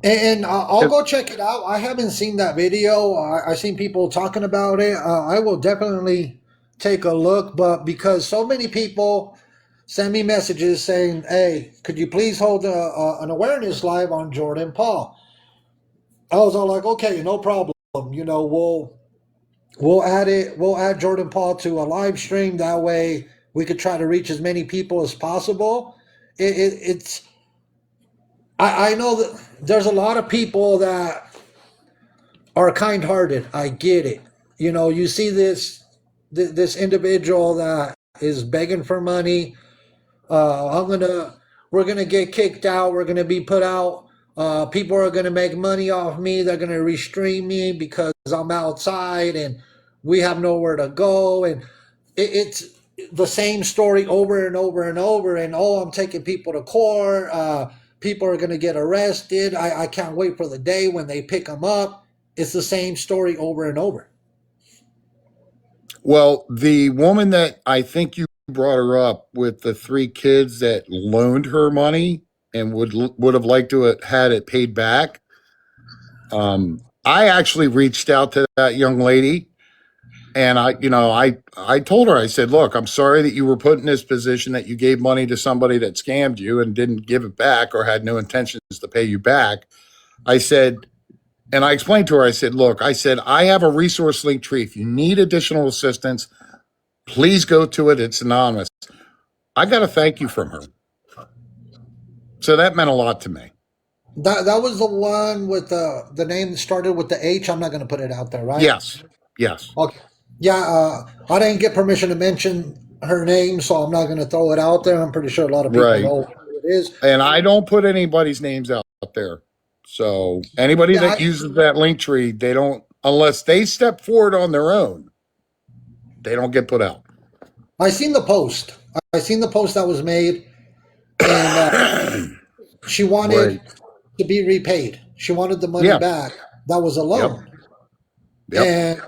And I'll go check it out. I haven't seen that video. I've seen people talking about it. I will definitely take a look, but because so many people send me messages saying, "Hey, could you please hold an awareness live on Jordan Paul?" I was all like, "Okay, no problem. You know, we'll add it. We'll add Jordan Paul to a live stream. That way, we could try to reach as many people as possible." It's I know that there's a lot of people that are kind-hearted. I get it. You know, you see this individual that is begging for money. We're gonna get kicked out. We're gonna be put out. People are gonna make money off me. They're gonna restream me because I'm outside and we have nowhere to go. And it's the same story over and over and over. And oh, I'm taking people to court. People are gonna get arrested. I can't wait for the day when they pick them up. It's the same story over and over. Well, the woman that I think you brought her up with the 3 kids that loaned her money and would have liked to have had it paid back. I actually reached out to that young lady, and I told her, I said, look, I'm sorry that you were put in this position, that you gave money to somebody that scammed you and didn't give it back or had no intentions to pay you back. I said, and I explained to her, I said, look, I said, I have a resource link tree. If you need additional assistance, please go to it. It's anonymous. I got a thank you from her. So that meant a lot to me. That was the one with the name that started with the H. I'm not going to put it out there, right? Yes. Yes. Okay. Yeah, I didn't get permission to mention her name, so I'm not going to throw it out there. I'm pretty sure a lot of people Right. know who it is. And I don't put anybody's names out there. So anybody that uses that link tree, they don't, unless they step forward on their own, they don't get put out. I seen the post. I seen the post that was made, and she wanted to be repaid. She wanted the money back. That was a loan. Yep. And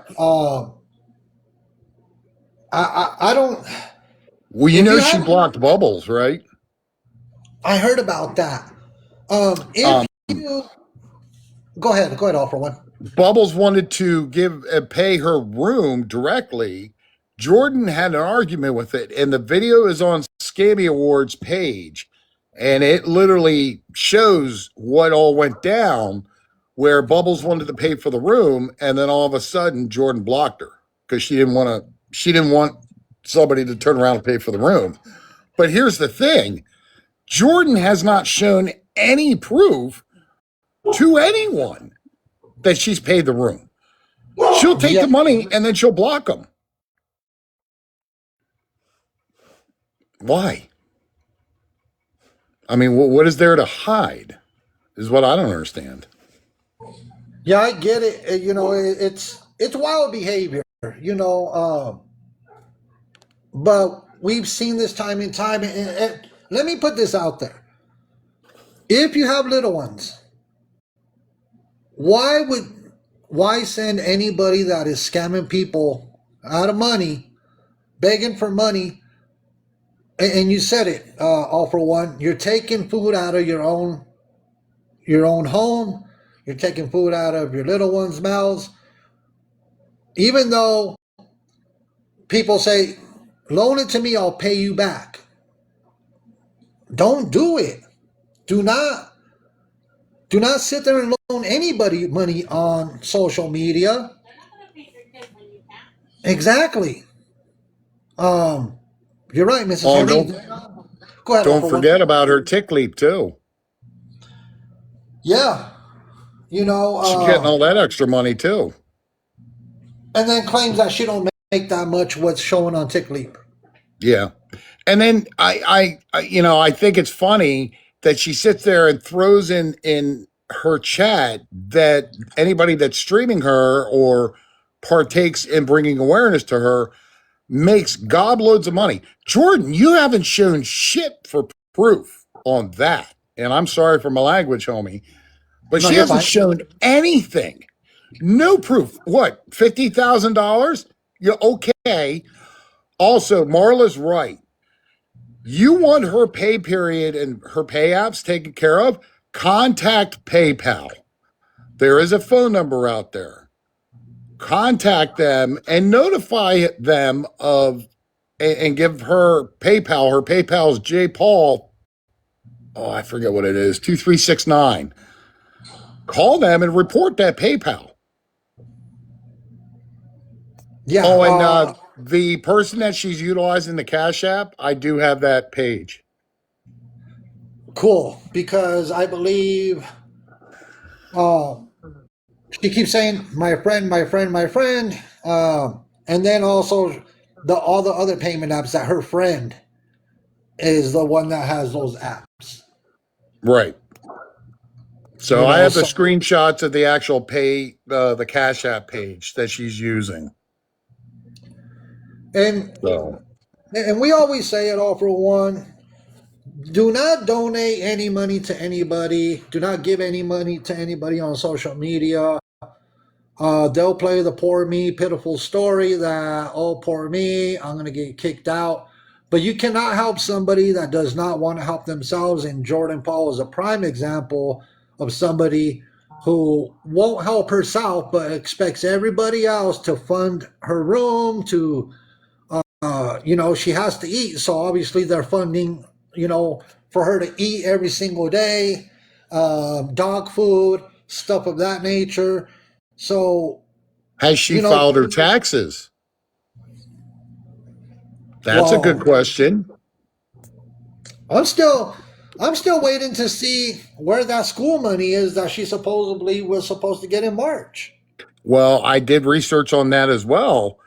I don't. Well, you know, she blocked Bubbles, right? I heard about that. If you go ahead, all for one. Bubbles wanted to pay her room directly. Jordan had an argument with it, and the video is on Scammy Awards page, and it literally shows what all went down, where Bubbles wanted to pay for the room, and then all of a sudden Jordan blocked her because she didn't want somebody to turn around and pay for the room. But here's the thing. Jordan has not shown any proof to anyone that she's paid the room. She'll take the money and then she'll block them. Why? I mean, what is there to hide is what I don't understand. Yeah, I get it. You know, it's wild behavior, you know, but we've seen this time and time. And let me put this out there. If you have little ones, why send anybody that is scamming people out of money, begging for money? And you said it, all for one. You're taking food out of your own home. You're taking food out of your little ones' mouths. Even though people say, loan it to me, I'll pay you back. Don't do it. Do not sit there and loan anybody money on social media. Exactly. You're right, Mrs. Go ahead. Don't forget about her tick leap too. Yeah. You know, she's getting all that extra money too. And then claims that she don't make that much what's showing on Tick Leap. Yeah. And then I think it's funny that she sits there and throws in her chat that anybody that's streaming her or partakes in bringing awareness to her makes gobloads of money. Jordan, you haven't shown shit for proof on that. and I'm sorry for my language, homie, but No, she you're hasn't fine. shown anything. No proof. What? $50,000? You're okay. Also, Marla's right. You want her pay period and her pay apps taken care of? Contact PayPal. There is a phone number out there. Contact them and notify them of and give her PayPal. Her PayPal is J Paul. Oh, I forget what it is. 2369. Call them and report that PayPal. Yeah. Oh, and the person that she's utilizing the Cash App, I do have that page. Cool. Because I believe she keeps saying my friend, my friend, my friend, and then also all the other payment apps that her friend is the one that has those apps. Right. So You I know, have the so screenshots of the actual the Cash App page that she's using. and So and we always say it all for one. Do not donate any money to anybody. Do not give any money to anybody on social media. They'll play the poor me, pitiful story that, oh, poor me, I'm going to get kicked out. But you cannot help somebody that does not want to help themselves. And Jordan Paul is a prime example of somebody who won't help herself, but expects everybody else to fund her room, to, she has to eat. So obviously they're funding, for her to eat every single day, dog food, stuff of that nature. So, has she you know, filed her taxes? That's a good well, question. I'm still I'm still waiting to see where that school money is that she supposedly was supposed to get in March. Well, I did research on that as well.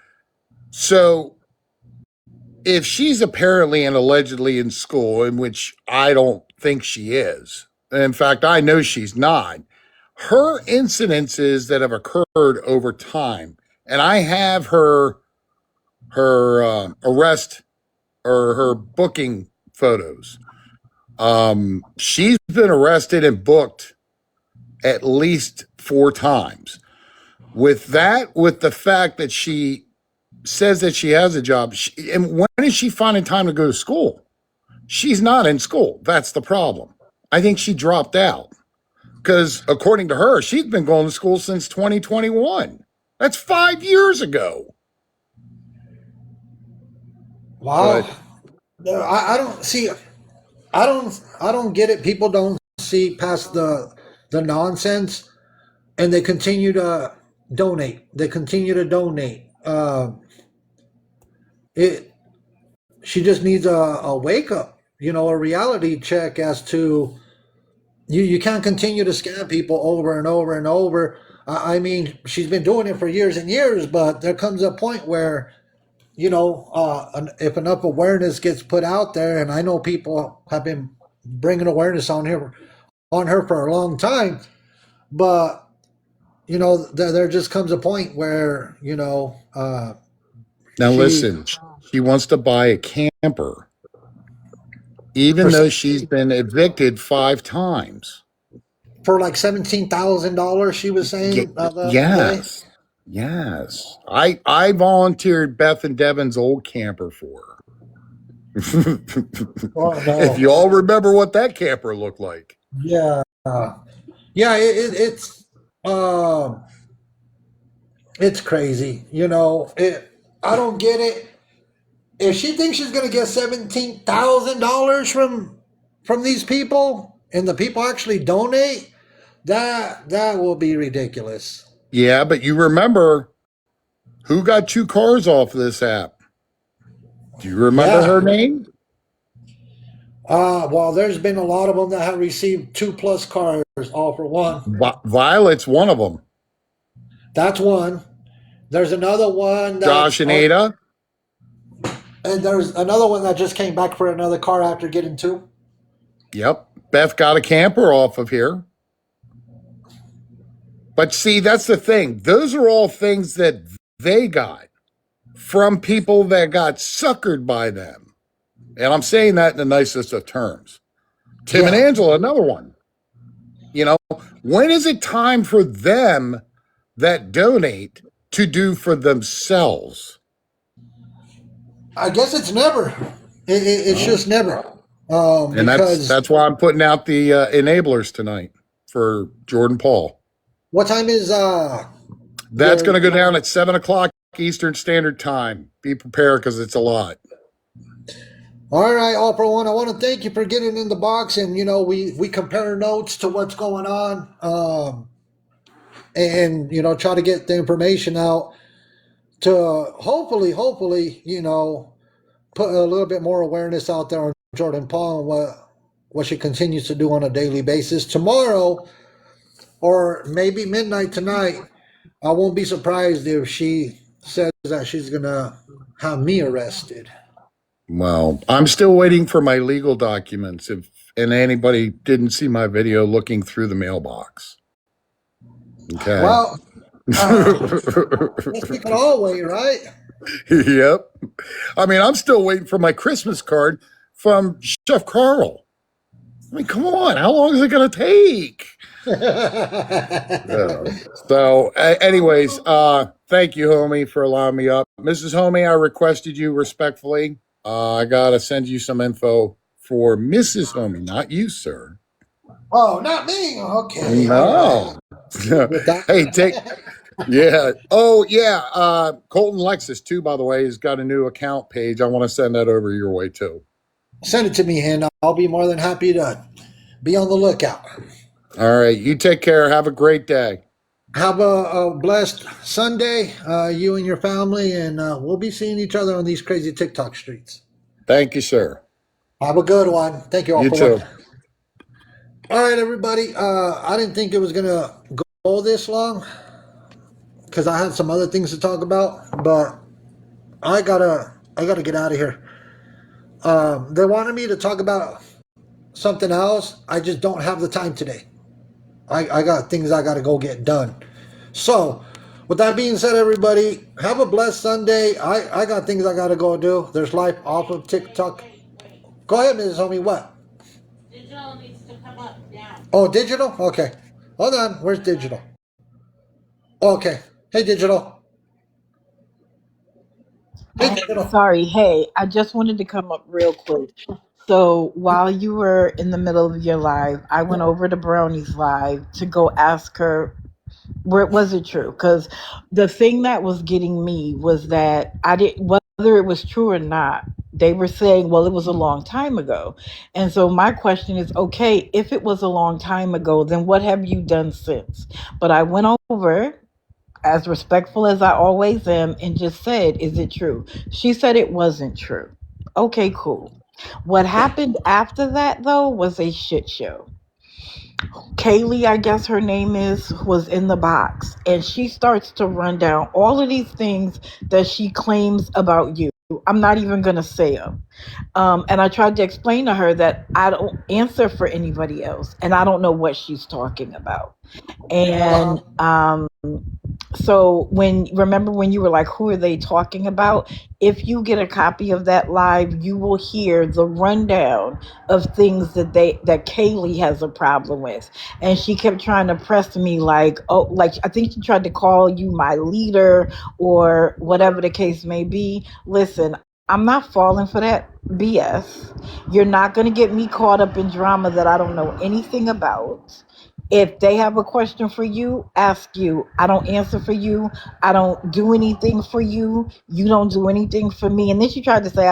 So if she's apparently and allegedly in school, in which I don't think she is, in fact, I know she's not, her incidences that have occurred over time, and I have her arrest or her booking photos. She's been arrested and booked at least 4 times. With the fact that she says that she has a job, and when is she finding time to go to school? She's not in school. That's the problem. I think she dropped out because, according to her, she's been going to school since 2021. That's 5 years ago. Wow. But I don't see I don't get it. People don't see past the nonsense and they continue to donate. They continue to donate. It She just needs a wake up, a reality check as to you can't continue to scam people over and over and over. I mean, she's been doing it for years and years, but there comes a point where, if enough awareness gets put out there, and I know people have been bringing awareness on her for a long time, but there just comes a point where now she listen, she wants to buy a camper, for even though she's been evicted 5 times. for like $17,000. She was saying the other day. Yes. Yes. I volunteered Beth and Devin's old camper for her. Oh If no. you all remember what that camper looked like. Yeah. Yeah. Um, it's crazy. I don't get it. If she thinks she's gonna get $17,000 from these people, and the people actually donate, that will be ridiculous. Yeah, but you remember who got 2 cars off this app? Do you remember Yeah. her name? Well, there's been a lot of them that have received 2+ cars, all for one. Violet's one of them. That's one. There's another one Josh that's and Ada. and there's another one that just came back for another car after getting two. Yep. Beth got a camper off of here. But see, that's the thing. Those are all things that they got from people that got suckered by them. And I'm saying that in the nicest of terms. Tim and Yeah. Angela, another one. You know, when is it time for them that donate to do for themselves? I guess it's never. It's Oh. just never. And Because that's why I'm putting out the enablers tonight for Jordan Paul. what time is That's going your? to go down at 7 o'clock Eastern Standard Time. Be prepared because it's a lot. All right, All Pro One. I want to thank you for getting in the box, and we compare notes to what's going on, and try to get the information out to hopefully put a little bit more awareness out there on Jordan Paul and what she continues to do on a daily basis. Tomorrow, or maybe midnight tonight, I won't be surprised if she says that she's gonna have me arrested. Well, I'm still waiting for my legal documents. And anybody didn't see my video looking through the mailbox. Okay. Well, we can all wait, right? Yep. I mean, I'm still waiting for my Christmas card from Chef Carl. I mean, come on. How long is it going to take? Anyways, thank you, homie, for allowing me up. Mrs. Homie, I requested you respectfully. I got to send you some info for Mrs. Homie, not you, sir. Oh, not me. Okay. No. With that, Hey, yeah. Oh, yeah. Colton Lexus, too, by the way, has got a new account page. I want to send that over your way, too. send it to me, and I'll be more than happy to be on the lookout. All right. You take care. Have a great day. Have a blessed Sunday, you and your family, and we'll be seeing each other on these crazy TikTok streets. Thank you, sir. Have a good one. Thank you all You for too. watching. All right, everybody. I didn't think it was gonna go this long because I had some other things to talk about, but I gotta get out of here. They wanted me to talk about something else. I just don't have the time today. I got things I gotta go get done. So, with that being said, everybody, have a blessed Sunday. I got things I gotta go do. There's life off of TikTok. Go ahead, Mrs. Homie. What? Digital needs to come up now. Oh, digital? Okay. Hold on. Where's digital? Okay. Hey, digital. Hey, digital. Sorry, hey, I just wanted to come up real quick. So while you were in the middle of your live, I went over to Brownie's live to go ask her, was it true? Because the thing that was getting me was that I didn't, whether it was true or not, they were saying, well, it was a long time ago. And so my question is, okay, if it was a long time ago, then what have you done since? But I went over as respectful as I always am and just said, is it true? She said it wasn't true. Okay, cool. What happened after that, though, was a shit show. Kaylee, I guess her name is, was in the box, and she starts to run down all of these things that she claims about you. I'm not even going to say them. And I tried to explain to her that I don't answer for anybody else, and I don't know what she's talking about. And so remember when you were like, who are they talking about? If you get a copy of that live, you will hear the rundown of things that Kaylee has a problem with. And she kept trying to press me like, oh, like I think she tried to call you my leader or whatever the case may be. Listen, I'm not falling for that BS. You're not going to get me caught up in drama that I don't know anything about. If they have a question for you, ask you. I don't answer for you. I don't do anything for you. You don't do anything for me. And then she tried to say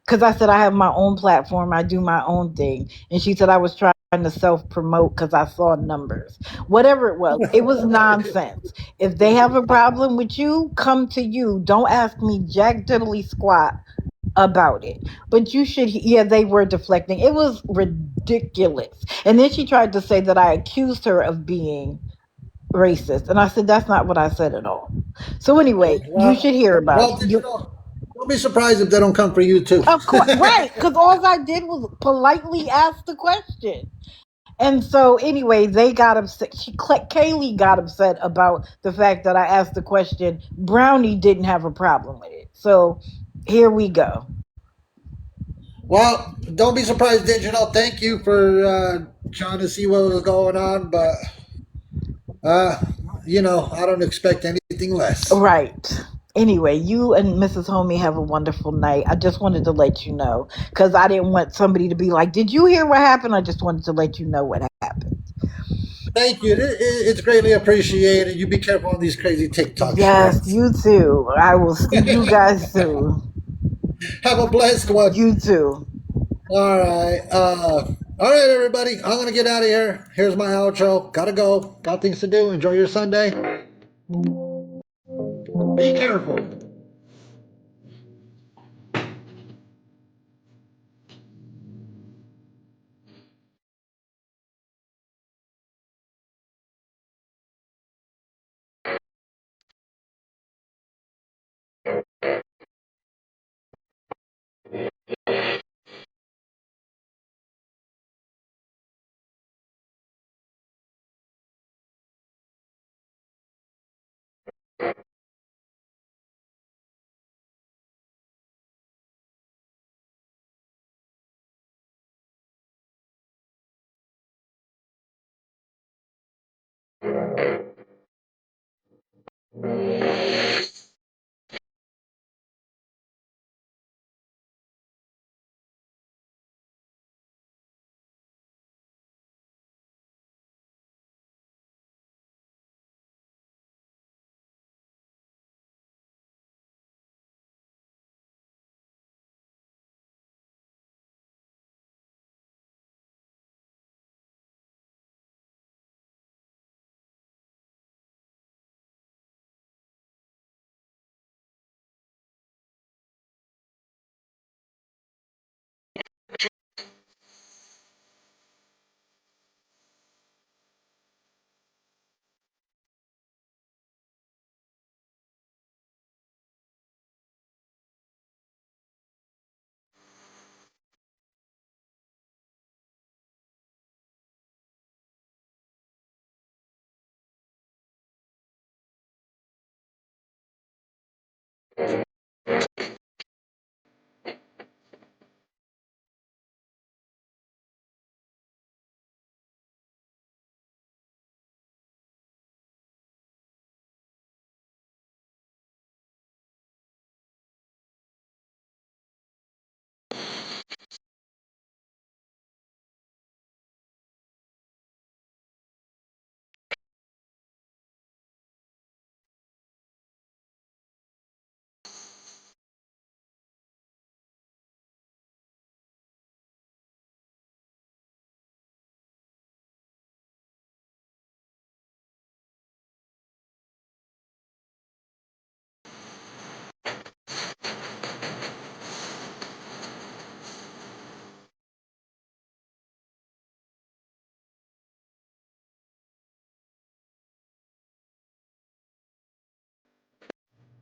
because I said I have my own platform. I do my own thing. And she said I was trying to self-promote because I saw numbers. Whatever it was nonsense. If they have a problem with you, come to you. Don't ask me jack diddly squat about it. But you should, yeah, they were deflecting. It was ridiculous. And then she tried to say that I accused her of being racist. And I said, that's not what I said at all. So anyway, you should hear about it. Don't be surprised if they don't come for you, too. Of course, right. Because all I did was politely ask the question. And so anyway, they got upset. Kaylee got upset about the fact that I asked the question. Brownie didn't have a problem with it. So here we go. Well, don't be surprised, Digital. Thank you for trying to see what was going on, but uh, I don't expect anything less. Right. Anyway, you and Mrs. Homie have a wonderful night. I just wanted to let you know because I didn't want somebody to be like, "Did you hear what happened?" I just wanted to let you know what happened. Thank you. It's greatly appreciated. You be careful on these crazy TikTok Yes, streets. you too. I will see you guys soon. Have a blessed one. You too. All right. All right, everybody. I'm gonna get out of here. Here's my outro. Gotta go. Got things to do. Enjoy your Sunday. Be careful.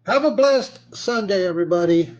Have a blessed Sunday, everybody.